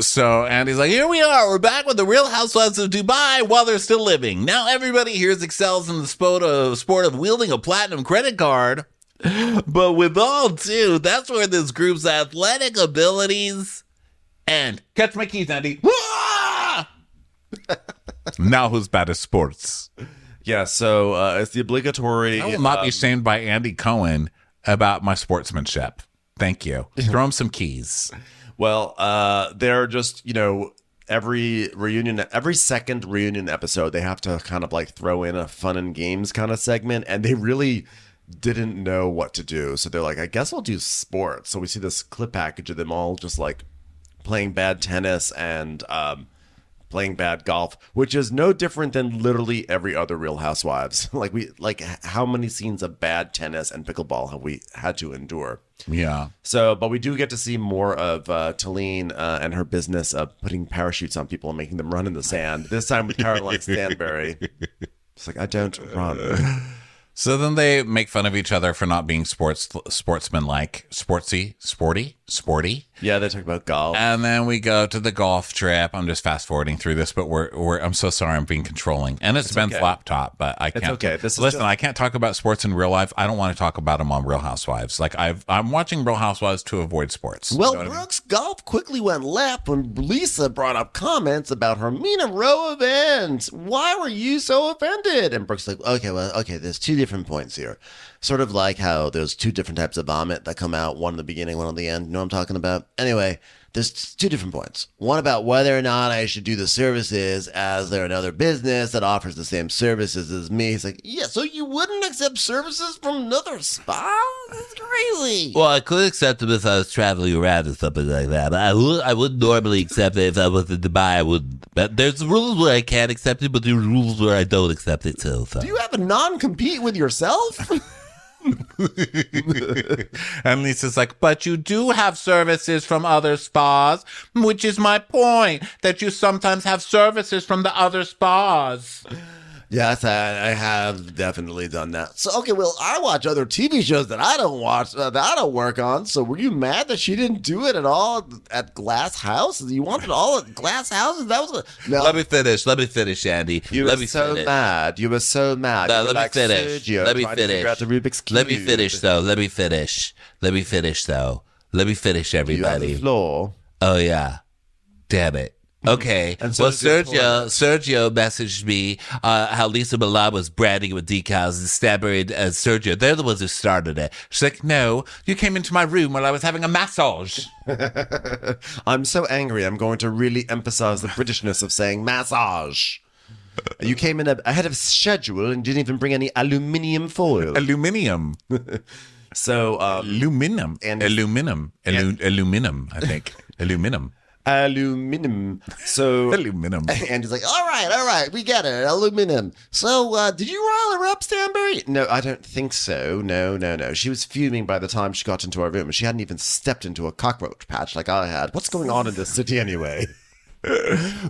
A: So Andy's like, here we are. We're back with the Real Housewives of Dubai while they're still living. Now everybody here excels in the sport of wielding a platinum credit card. But with all due, that's where this group's athletic abilities end. Catch my keys, Andy. Now who's bad at sports?
B: Yeah, so it's the obligatory.
A: I will not be shamed by Andy Cohen about my sportsmanship. Thank you. Throw him some keys.
B: Well, they're just, every second reunion episode, they have to kind of like throw in a fun and games kind of segment, and they really didn't know what to do. So they're like, I guess I'll do sports. So we see this clip package of them all just like playing bad tennis and playing bad golf, which is no different than literally every other Real Housewives. How many scenes of bad tennis and pickleball have we had to endure?
A: Yeah.
B: So, but we do get to see more of Talene and her business of putting parachutes on people and making them run in the sand. This time with Caroline Stanbury. It's like, I don't run.
A: So then they make fun of each other for not being sportsman-like, sporty.
B: Yeah, they talk about golf.
A: And then we go to the golf trip. I'm just fast forwarding through this, but I'm so sorry I'm being controlling. And it's Ben's laptop, but I can't.
B: It's okay.
A: Listen, I can't talk about sports in real life. I don't want to talk about them on Real Housewives. Like I'm watching Real Housewives to avoid sports.
B: Well,
A: You know what I mean?
B: Brooke's golf quickly went left when Lisa brought up comments about her Mina Rowe event. Why were you so offended? And Brooke's like, okay, there's two different points here. Sort of like how there's two different types of vomit that come out, one in the beginning, one at the end. You know what I'm talking about? Anyway, there's two different points. One about whether or not I should do the services as they're another business that offers the same services as me. He's like, yeah, so you wouldn't accept services from another spa? That's crazy.
C: Well, I could accept it if I was traveling around or something like that. But I would normally accept it if I was in Dubai. I would. But there's rules where I can't accept it, but there's rules where I don't accept it too. So.
B: Do you have a non-compete with yourself?
A: And Lisa's like, but you do have services from other spas, which is my point, that you sometimes have services from the other spas.
B: Yes, I have definitely done that. So, okay, well, I watch other TV shows that I don't watch, that I don't work on. So were you mad that she didn't do it at all at Glass House? You wanted all at Glass House? That was no.
C: Let me finish, Andy.
B: You were so mad. You were so mad.
C: No,
B: let
C: me finish. Let me finish. Let me finish, though. Let me finish, everybody.
B: You have the floor.
C: Oh, yeah. Damn it. Okay.
B: And so
C: well, Sergio messaged me how Lisa Milan was branding with decals and Stanbury and Sergio. They're the ones who started it. She's like, no, you came into my room while I was having a massage.
B: I'm so angry. I'm going to really emphasize the Britishness of saying massage. You came in ahead of schedule and didn't even bring any aluminium foil.
A: Aluminum.
B: So,
A: aluminum.
B: And
A: aluminum, I think. Aluminum.
B: So
A: aluminum.
B: And he's like, all right, we get it, aluminum. So did you rile her up, Stanbury? No, I don't think so. No. She was fuming by the time she got into our room, and she hadn't even stepped into a cockroach patch like I had. What's going on in this city anyway?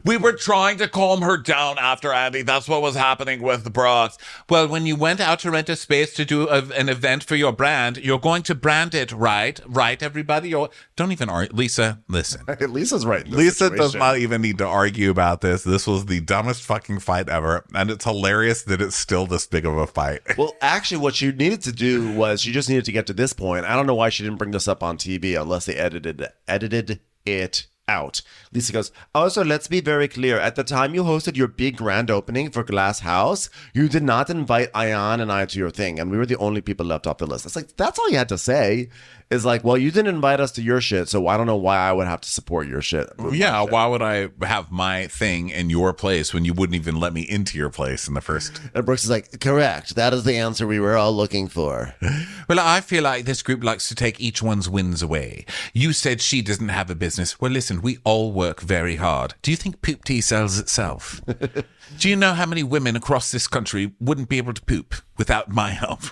A: We were trying to calm her down after Andy. That's what was happening with Brooks. Well, when you went out to rent a space to do an event for your brand, you're going to brand it right, everybody. Don't even argue. Lisa, listen.
B: Lisa's right.
A: Lisa does not even need to argue about this. This was the dumbest fucking fight ever, and it's hilarious that it's still this big of a fight.
B: Well, actually, what she needed to do was she just needed to get to this point. I don't know why she didn't bring this up on TV unless they edited it out. Lisa goes, also, let's be very clear. At the time you hosted your big grand opening for Glass House, you did not invite Ayan and I to your thing, and we were the only people left off the list. It's like, that's all you had to say. Is like, well, you didn't invite us to your shit, so I don't know why I would have to support your shit.
A: Yeah, why would I have my thing in your place when you wouldn't even let me into your place in the first?
B: And Brooks is like, correct. That is the answer we were all looking for.
A: Well, I feel like this group likes to take each one's wins away. You said she doesn't have a business. Well, listen, we all work very hard. Do you think poop tea sells itself? Do you know how many women across this country wouldn't be able to poop without my help?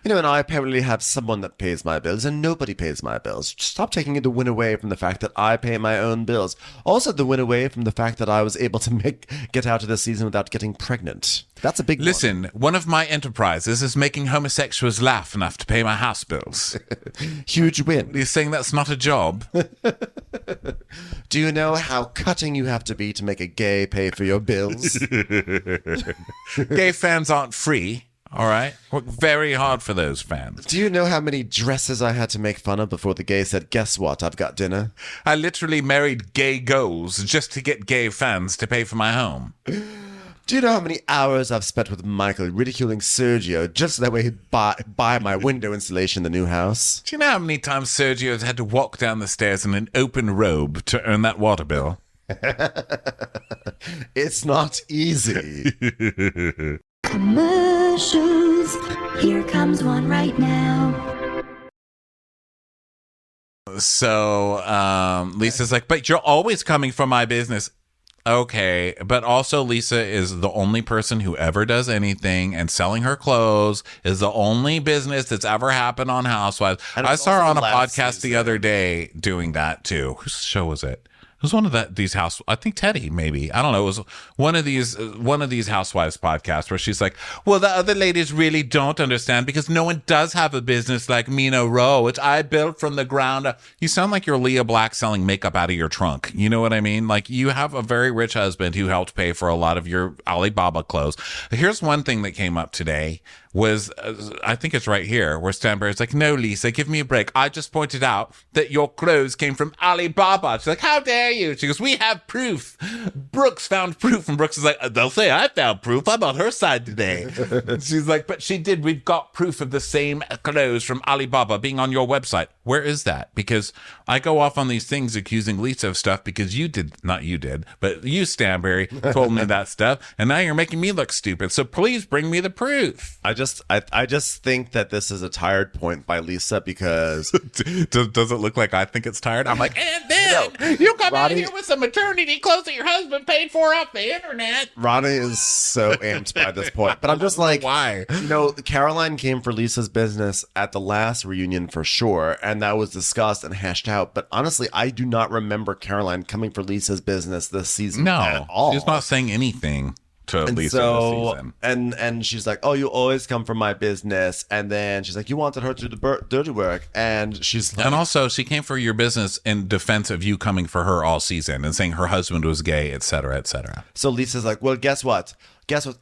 B: You know, and I apparently have someone that pays my bills, and nobody pays my bills. Stop taking the win away from the fact that I pay my own bills. Also, the win away from the fact that I was able to get out of this season without getting pregnant. That's a big
A: Listen, one of my enterprises is making homosexuals laugh enough to pay my house bills.
B: Huge win.
A: You're saying that's not a job?
B: Do you know how cutting you have to be to make a gay pay for your bills?
A: Gay fans aren't free. All right. Work very hard for those fans.
B: Do you know how many dresses I had to make fun of before the gay said, guess what, I've got dinner?
A: I literally married gay goals just to get gay fans to pay for my home.
B: Do you know how many hours I've spent with Michael ridiculing Sergio just so that way he'd buy my window installation in the new house?
A: Do you know how many times Sergio has had to walk down the stairs in an open robe to earn that water bill?
B: It's not easy.
D: Commercials. Here comes one right now.
A: So Lisa's like, but you're always coming for my business. Okay, but also Lisa is the only person who ever does anything, and selling her clothes is the only business that's ever happened on Housewives.
B: And
A: I
B: it's
A: saw her
B: also
A: on a
B: last
A: podcast the
B: season.
A: other day doing that too. Whose show was it? It was one of these house. I think Teddy, maybe. I don't know. It was one of these Housewives podcasts where she's like, "Well, the other ladies really don't understand because no one does have a business like Mina Rowe, which I built from the ground up." You sound like you're Leah Black selling makeup out of your trunk. You know what I mean? Like, you have a very rich husband who helped pay for a lot of your Alibaba clothes. Here's one thing that came up today. Was I think it's right here where Stanberry's like, "No, Lisa, give me a break. I just pointed out that your clothes came from Alibaba." She's like, "How dare you?" She goes, "We have proof. Brooks found proof." And Brooks is like, "They'll say I found proof. I'm on her side today." She's like, "But she did. We've got proof of the same clothes from Alibaba being on your website." Where is that? Because I go off on these things accusing Lisa of stuff because not you did, but you, Stanberry, told me that stuff. And now you're making me look stupid. So please bring me the proof.
B: I just think that this is a tired point by Lisa because
A: Does it look like I think it's tired? I'm like, and then you come out here with some maternity clothes that your husband paid for off the internet.
B: Ronnie is so amped by this point. But I'm just like,
A: why?
B: Caroline came for Lisa's business at the last reunion for sure, and that was discussed and hashed out. But honestly, I do not remember Caroline coming for Lisa's business this season at all.
A: She's not saying anything to
B: And
A: Lisa
B: so,
A: this season.
B: and she's like, "Oh, you always come for my business." And then she's like, "You wanted her to do the dirty work," and she's like,
A: And also, she came for your business in defense of you coming for her all season and saying her husband was gay, et cetera, et cetera.
B: So Lisa's like, "Well, guess what?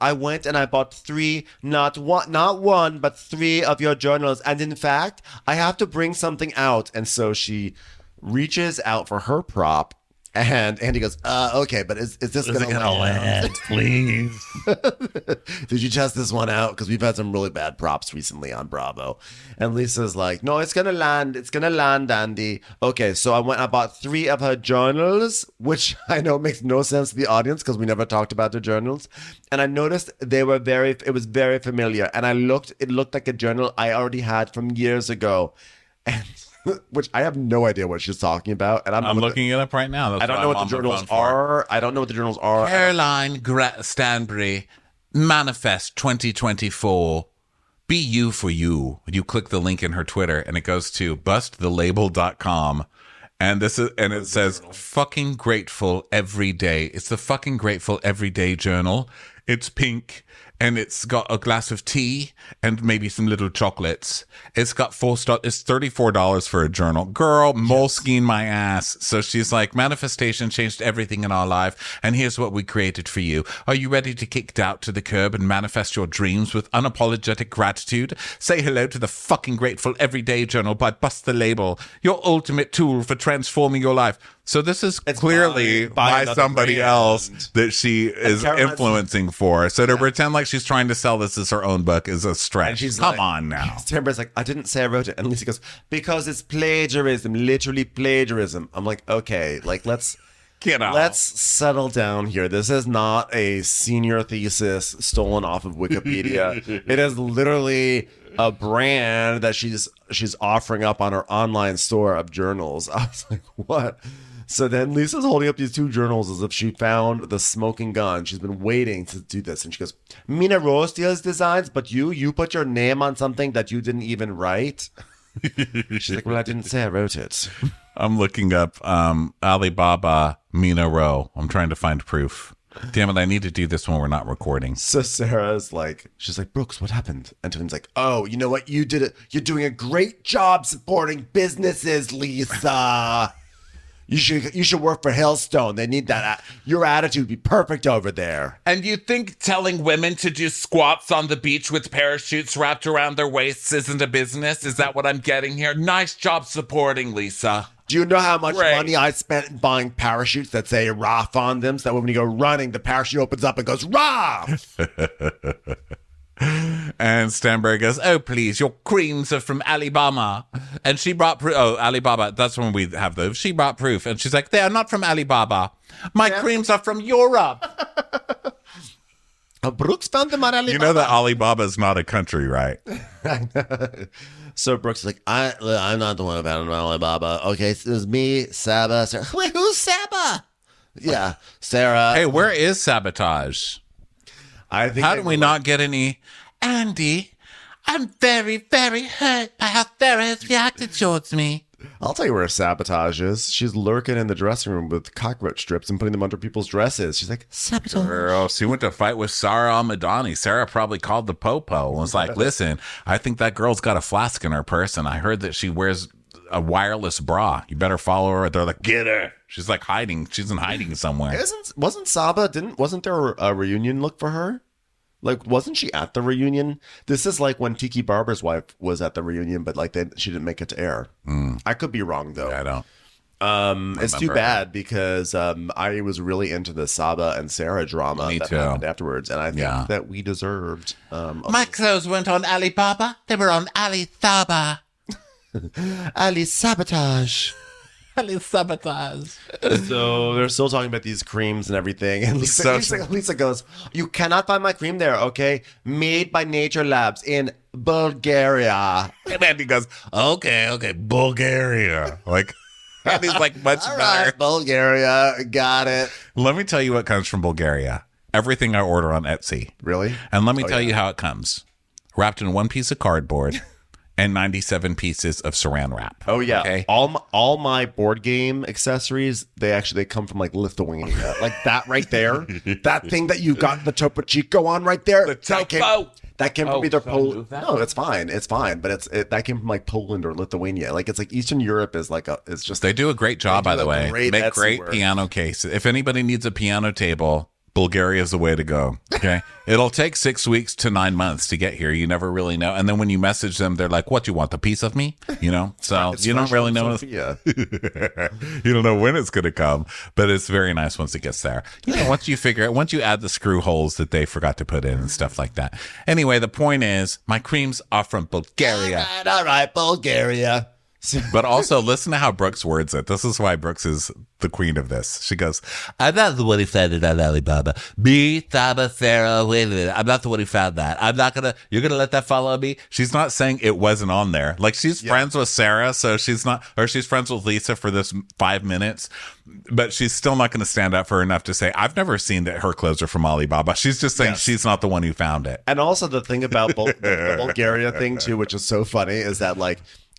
B: I went and I bought 3, not one, but 3 of your journals. And in fact, I have to bring something out." And so she reaches out for her prop. And Andy goes, "Okay, but is this going to land?
C: Please.
B: Did you test this one out? Because we've had some really bad props recently on Bravo." And Lisa's like, "No, it's going to land. It's going to land, Andy." Okay, so I bought 3 of her journals, which I know makes no sense to the audience because we never talked about the journals. And I noticed it was very familiar. And it looked like a journal I already had from years ago. And which I have no idea what she's talking about. And I'm
A: looking it up right now. That's
B: I don't know what the journals are. I don't know what the journals are.
A: Caroline Stanbury, Manifest 2024. Be you for you. You click the link in her Twitter and it goes to bustthelabel.com. And it says fucking grateful every day. It's the fucking grateful everyday journal. It's pink and it's got a glass of tea and maybe some little chocolates. It's got it's $34 for a journal. Girl, Moleskine my ass. So she's like, manifestation changed everything in our life. And here's what we created for you. Are you ready to kick doubt to the curb and manifest your dreams with unapologetic gratitude? Say hello to the fucking grateful everyday journal by Bust the Label, your ultimate tool for transforming your life. So this is clearly by somebody
B: brand.
A: else that she is influencing for. So to pretend like she's trying to sell this as her own book is a stretch. Come on now.
B: Timber's like, "I didn't say I wrote it." And Lisa goes, "Because it's plagiarism, literally plagiarism." I'm like, okay, like let's settle down here. This is not a senior thesis stolen off of Wikipedia. It is literally a brand that she's offering up on her online store of journals. I was like, what? So then Lisa's holding up these 2 journals as if she found the smoking gun. She's been waiting to do this. And she goes, "Mina Rowe steals designs, but you put your name on something that you didn't even write?" She's like, "Well, I didn't say I wrote it."
A: I'm looking up Alibaba Mina Rowe. I'm trying to find proof. Damn it, I need to do this when we're not recording.
B: So Sarah's like, she's like, "Brooks, what happened?" And Tony's like, "Oh, you know what? You did it. You're doing a great job supporting businesses, Lisa. You should work for Hillstone. They need that. Your attitude would be perfect over there."
A: And you think telling women to do squats on the beach with parachutes wrapped around their waists isn't a business? Is that what I'm getting here? Nice job supporting, Lisa.
B: Do you know how much money I spent buying parachutes that say RAF on them, so that when you go running, the parachute opens up and goes RAF?
A: And Stanberry goes, "Oh, please, your creams are from Alibaba." And she brought proof. Oh, Alibaba. That's when we have those. She brought proof. And she's like, "They are not from Alibaba. My creams are from Europe."
B: Brooks found them on Alibaba.
A: You know that Alibaba is not a country, right?
B: So Brooks is like, I'm not the one who found Alibaba. Okay, so it was me, Saba. Wait, who's Saba? Yeah, Sarah.
A: Hey, where is Sabotage?
B: I think
A: How do we not get any? Andy, I'm very, very hurt by how Sarah has reacted towards me.
B: I'll tell you where Sabotage is. She's lurking in the dressing room with cockroach strips and putting them under people's dresses. She's like, Sabotage.
A: Girl, she went to fight with Sarah Almadani. Sarah probably called the popo and was like, listen, I think that girl's got a flask in her purse, and I heard that she wears a wireless bra. You better follow her. They're like, get her. She's like hiding. She's in hiding somewhere.
B: Wasn't there a reunion look for her? Like, wasn't she at the reunion? This is like when Tiki Barber's wife was at the reunion, but like she didn't make it to air. I could be wrong though.
A: Yeah, I don't.
B: It's too bad because I was really into the Saba and Sarah drama
A: Me
B: that
A: too.
B: happened afterwards, and I think that we deserved.
C: My clothes weren't on Alibaba. They were on Alibaba.
B: Ali Sabotage.
C: Ali Sabotage.
B: So they're still talking about these creams and everything. And Lisa goes, you cannot find my cream there, okay? Made by Nature Labs in Bulgaria.
A: And Andy goes, okay, Bulgaria. Like, Andy's like much
B: All
A: better.
B: right, Bulgaria. Got it.
A: Let me tell you what comes from Bulgaria. Everything I order on Etsy.
B: Really?
A: And let me tell you how it comes. Wrapped in one piece of cardboard and 97 pieces of saran wrap.
B: Oh yeah.
A: Okay?
B: All my board game accessories, they come from like Lithuania. Like that right there. That thing that you got the Topo Chico on right there. That came from either Poland. No, it's fine. It's fine. But that came from like Poland or Lithuania. Like it's like Eastern Europe is like it's just
A: They do a great job, by the way.
B: great
A: Make
B: Etsy
A: great
B: work.
A: piano cases. If anybody needs a piano table, Bulgaria is the way to go. Okay. It'll take 6 weeks to 9 months to get here. You never really know. And then when you message them, they're like, what, you want the piece of me? You know? So
B: It's
A: you don't
B: fresh
A: really
B: from
A: know.
B: Sofia.
A: You don't know when it's going to come, but it's very nice once it gets there. You know, once you add the screw holes that they forgot to put in and stuff like that. Anyway, the point is my creams are from Bulgaria.
B: All right, Bulgaria.
A: But also listen to how Brooks words it. This is why Brooks is the queen of this. She goes, I'm not the one who found it on Alibaba. Me, Thaba, Sarah, wait a minute. I'm not the one who found that. You're going to let that follow me? She's not saying it wasn't on there. Like she's friends with Sarah, so she's friends with Lisa for this 5 minutes, but she's still not going to stand up for her enough to say, I've never seen that her clothes are from Alibaba. She's just saying she's not the one who found it.
B: And also the thing about the Bulgaria thing too, which is so funny, is that like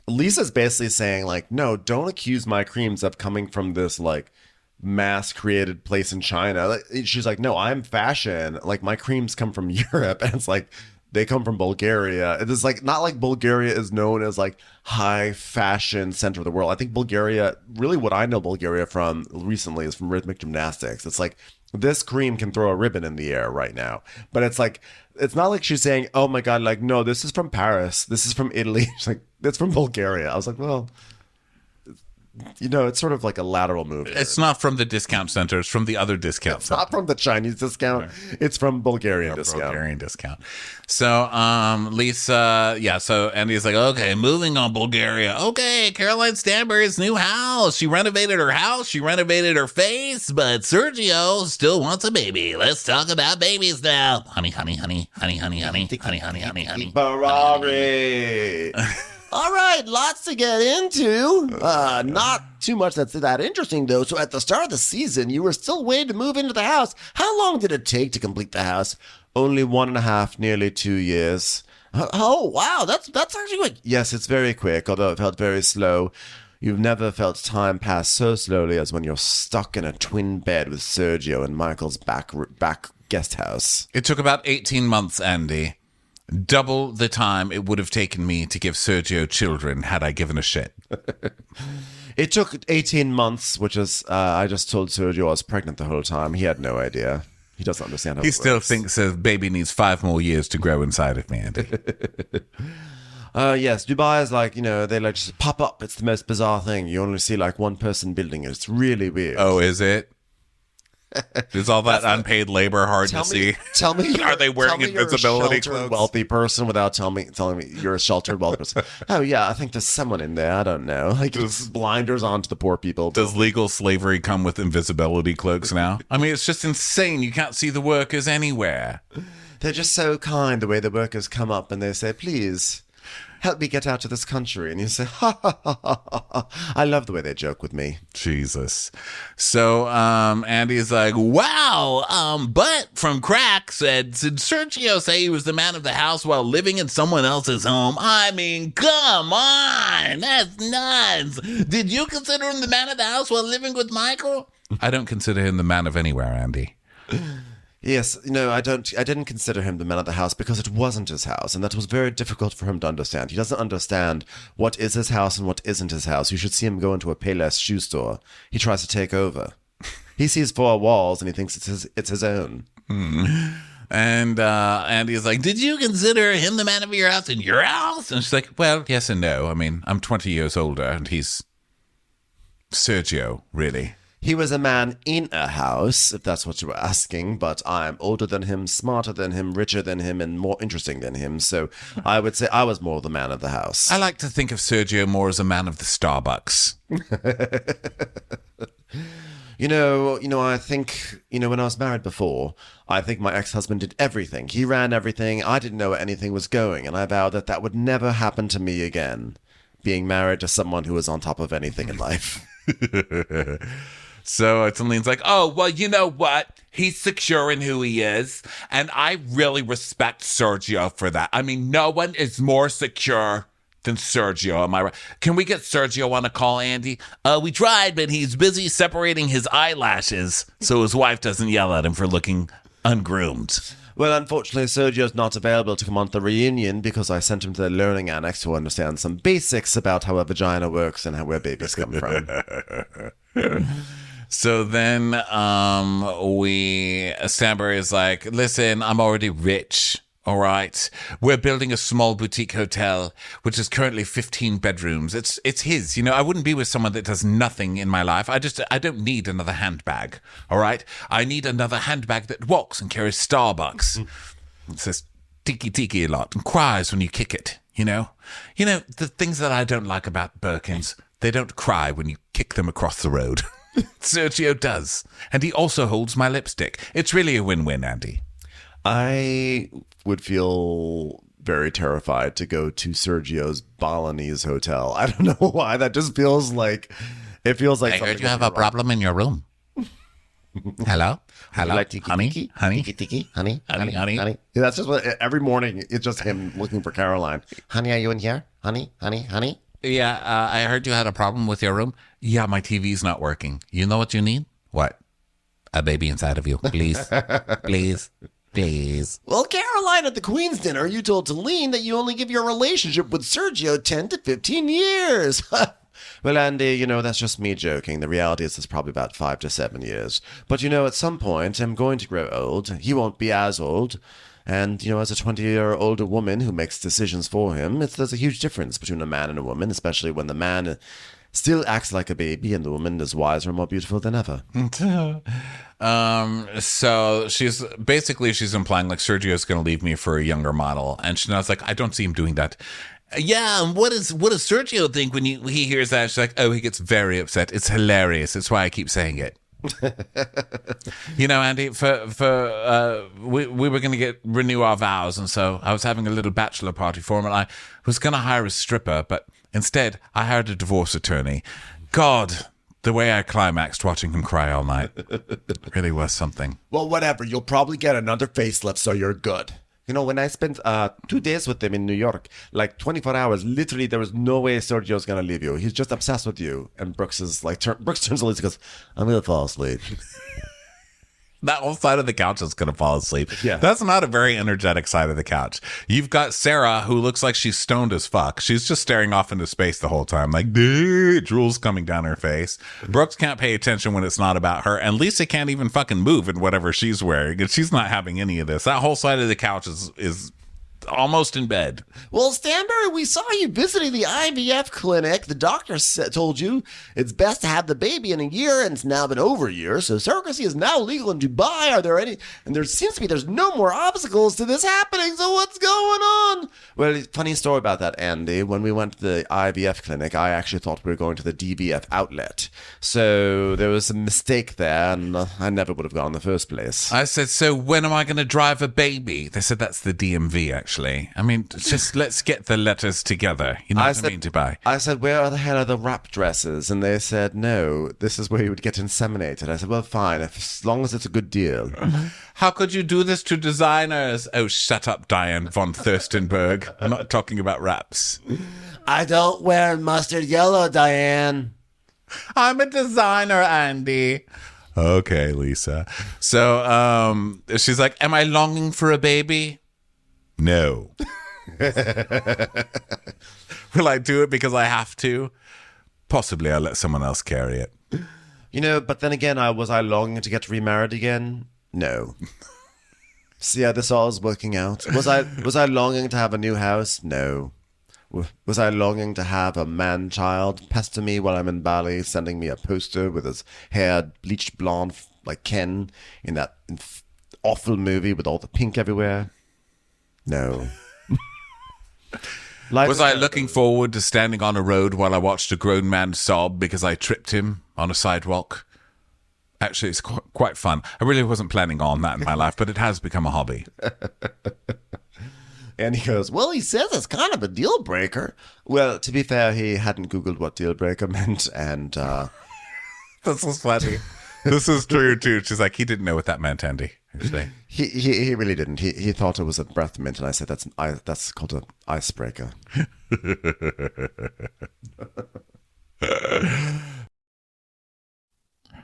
B: Lisa's basically saying like, no, don't accuse my creams of coming from this like mass created place in China. She's like, no, I'm fashion. Like my creams come from Europe. And it's like, they come from Bulgaria. It is like, not like Bulgaria is known as like high fashion center of the world. I think Bulgaria, really what I know Bulgaria from recently is from rhythmic gymnastics. It's like, this cream can throw a ribbon in the air right now. But it's like, it's not like she's saying, oh my God, like, no, this is from Paris. This is from Italy. She's like, it's from Bulgaria. I was like, well, you know, it's sort of like a lateral move.
A: It's not from the discount center. It's from the other discount
B: It's
A: center.
B: not from the Chinese discount. It's from Bulgarian discount.
A: Bulgarian discount. So, Lisa, so Andy's like, okay, moving on Bulgaria. Okay, Caroline Stanbury's new house. She renovated her house. She renovated her face, but Sergio still wants a baby. Let's talk about babies now. Honey, honey, honey, honey, honey, honey, honey, honey, honey, honey.
B: Ferrari. All right, lots to get into. Not too much that's that interesting, though. So at the start of the season, you were still waiting to move into the house. How long did it take to complete the house? Only 1.5, nearly 2 years. Oh, wow, that's actually quick. Yes, it's very quick, although it felt very slow. You've never felt time pass so slowly as when you're stuck in a twin bed with Sergio in Michael's back guest house.
A: It took about 18 months, Andy. Double the time it would have taken me to give Sergio children had I given a shit.
B: It took 18 months, which is, I just told Sergio I was pregnant the whole time. He had no idea. He doesn't understand how
A: He
B: it
A: still
B: works.
A: thinks a baby needs 5 more years to grow inside of me, Andy.
B: Yes, Dubai is like, you know, they like just pop up. It's the most bizarre thing. You only see like one person building it. It's really weird.
A: Oh, is it? Is all that unpaid labor hard to see?
B: Tell me,
A: Are they wearing
B: tell me you're a
A: invisibility
B: sheltered,
A: clothes?
B: wealthy person without telling me you're a sheltered wealthy person? Oh yeah, I think there's someone in there. I don't know. Like it's blinders on to the poor people.
A: Does legal slavery come with invisibility cloaks now? I mean, it's just insane. You can't see the workers anywhere.
B: They're just so kind. The way the workers come up and they say, "Please." help me get out of this country. And you say, ha, ha, ha, ha, ha. I love the way they joke with me.
A: Jesus. So Andy's like, wow, but from Crack said Sergio say he was the man of the house while living in someone else's home? I mean, come on. That's nuts. Did you consider him the man of the house while living with Michael? I don't consider him the man of anywhere, Andy.
B: Yes, I didn't consider him the man of the house because it wasn't his house, and that was very difficult for him to understand. He doesn't understand what is his house and what isn't his house. You should see him go into a Payless shoe store. He tries to take over. He sees 4 walls and he thinks it's his own.
A: And Andy's like, did you consider him the man of your house in your house? And she's like, well, yes and no. I mean, I'm 20 years older and he's Sergio, really.
B: He was a man in a house, if that's what you were asking, but I'm older than him, smarter than him, richer than him, and more interesting than him. So I would say I was more the man of the house.
A: I like to think of Sergio more as a man of the Starbucks.
B: I think, when I was married before, I think my ex-husband did everything. He ran everything. I didn't know where anything was going, and I vowed that would never happen to me again, being married to someone who was on top of anything in life.
A: So Talene's like, oh, well, you know what? He's secure in who he is. And I really respect Sergio for that. I mean, no one is more secure than Sergio. Am I right? Can we get Sergio on a call, Andy? We tried, but he's busy separating his eyelashes so his wife doesn't yell at him for looking ungroomed.
B: Well, unfortunately, Sergio's not available to come on the reunion because I sent him to the learning annex to understand some basics about how a vagina works and where babies come from.
A: So then Stanbury is like, listen, I'm already rich. All right. We're building a small boutique hotel, which is currently 15 bedrooms. It's his. I wouldn't be with someone that does nothing in my life. I don't need another handbag. All right. I need another handbag that walks and carries Starbucks. It says tiki tiki a lot and cries when you kick it. The things that I don't like about Birkins, they don't cry when you kick them across the road. Sergio does. And he also holds my lipstick. It's really a win-win, Andy.
B: I would feel very terrified to go to Sergio's Balinese hotel. I don't know why. That just feels like
C: I heard you have a problem in your room. Hello?
B: Like tiki
C: honey?
B: tiki?
C: Honey?
B: Tiki tiki? Honey?
C: Honey?
B: Yeah, that's just what every morning. It's just him looking for Caroline. Honey, are you in here? Honey? Honey? Honey?
C: Yeah, I heard you had a problem with your room.
A: Yeah, my TV's not working.
C: You know what you need?
A: What?
C: A baby inside of you. Please. Please. Please.
B: Well, Caroline, at the Queen's dinner, you told Talene that you only give your relationship with Sergio 10 to 15 years. Well, Andy, that's just me joking. The reality is it's probably about 5 to 7 years. But, at some point, I'm going to grow old. He won't be as old. And, as a 20-year-old woman who makes decisions for him, there's a huge difference between a man and a woman, especially when the man still acts like a baby and the woman is wiser and more beautiful than ever.
A: So she's implying like Sergio's going to leave me for a younger model. And Chanel's like, I don't see him doing that.
C: Yeah, what does Sergio think when he hears that?
A: She's like, oh, he gets very upset. It's hilarious. That's why I keep saying it. Andy, we were going to renew our vows, and so I was having a little bachelor party for him, and I was going to hire a stripper, but instead I hired a divorce attorney. God, the way I climaxed watching him cry all night really was something.
B: Well, whatever. You'll probably get another facelift, so you're good. When I spent 2 days with him in New York, like 24 hours, literally there was no way Sergio's going to leave you. He's just obsessed with you. And Brooks is like, Brooks turns to Lisa and goes, I'm going to fall asleep.
A: That whole side of the couch is going to fall asleep.
B: Yeah.
A: That's not a very energetic side of the couch. You've got Sarah, who looks like she's stoned as fuck. She's just staring off into space the whole time, like, drool's coming down her face. Brooks can't pay attention when it's not about her. And Lisa can't even fucking move in whatever she's wearing. And she's not having any of this. That whole side of the couch is almost in bed.
B: Well, Stanbury, we saw you visiting the IVF clinic. The doctor told you it's best to have the baby in a year, and it's now been over a year. So surrogacy is now legal in Dubai. Are there any? And there seems to be there's no more obstacles to this happening. So what's going on? Well, funny story about that, Andy. When we went to the IVF clinic, I actually thought we were going to the DVF outlet. So there was a mistake there, and I never would have gone in the first place.
A: I said, so when am I going to drive a baby? They said that's the DMV, actually. actually. I mean, just let's get the letters together. You know what I mean, Dubai?
B: I said, where the hell are the wrap dresses? And they said, no, this is where you would get inseminated. I said, well, fine, as long as it's a good deal.
A: How could you do this to designers? Oh, shut up, Diane von Thurstenberg. I'm not talking about wraps.
B: I don't wear mustard yellow, Diane.
A: I'm a designer, Andy. Okay, Lisa. So she's like, am I longing for a baby? No. Will I do it because I have to? Possibly I'll let someone else carry it.
B: You know, but then again, was I longing to get remarried again? No. See how this all is working out? Was I longing to have a new house? No. Was I longing to have a man-child pester me while I'm in Bali, sending me a poster with his hair bleached blonde like Ken in that awful movie with all the pink everywhere? No.
A: Was I looking forward to standing on a road while I watched a grown man sob because I tripped him on a sidewalk? Actually, it's quite fun. I really wasn't planning on that in my life, but it has become a hobby.
B: And he goes, well, he says it's kind of a deal breaker. Well, to be fair, he hadn't Googled what deal breaker meant, and
A: this was funny. This is true too. She's like, he didn't know what that meant, Andy. Actually,
B: he really didn't. He thought it was a breath mint, and I said that's called an icebreaker.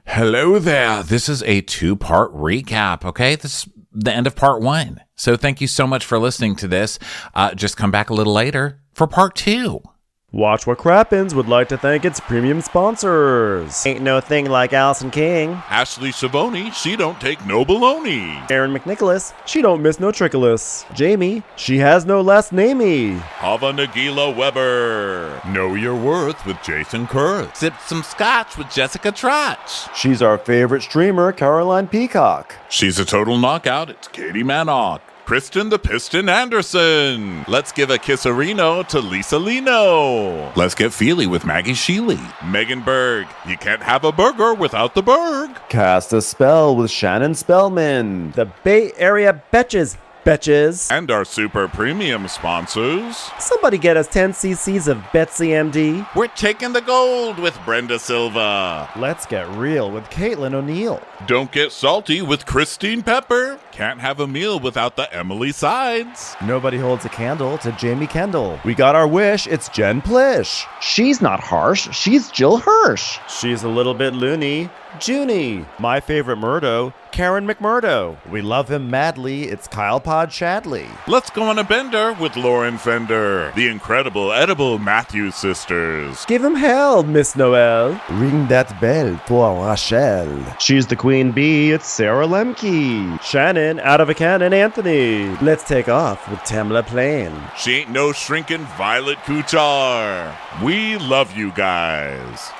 A: Hello there. This is a 2-part recap. Okay, this is the end of part 1. So thank you so much for listening to this. Just come back a little later for part 2.
E: Watch what Crappens would like to thank its premium sponsors. Ain't no thing like Allison King.
F: Ashley Savoni, she don't take no baloney.
E: Aaron McNicholas, she don't miss no trickolas. Jamie, she has no last namey.
F: Hava Nagila Weber. Know your worth with Jason Kurth.
A: Sip some scotch with Jessica Trotch.
E: She's our favorite streamer, Caroline Peacock.
F: She's a total knockout. It's Katie Manock. Kristen the Piston Anderson. Let's give a kisserino to Lisa Lino. Let's get feely with Maggie Sheely. Megan Berg. You can't have a burger without the Berg.
E: Cast a spell with Shannon Spellman. The Bay Area Betches.
F: And our super premium sponsors.
E: Somebody get us 10 cc's of Betsy MD.
F: We're taking the gold with Brenda Silva.
E: Let's get real with Caitlin O'Neill.
F: Don't get salty with Christine Pepper. Can't have a meal without the Emily Sides.
E: Nobody holds a candle to Jamie Kendall. We got our wish, it's Jen Plish. She's not harsh, she's Jill Hirsch. She's a little bit loony. Junie. My favorite Murdo, Karen McMurdo. We love him madly, it's Kyle Pod Shadley.
F: Let's go on a bender with Lauren Fender. The incredible edible Matthews sisters.
E: Give him hell, Miss Noel.
B: Ring that bell for Rachel.
E: She's the queen bee, it's Sarah Lemke. Shannon, out of a cannon, Anthony. Let's take off with Tamla Plain.
F: She ain't no shrinking Violet Kuchar. We love you guys.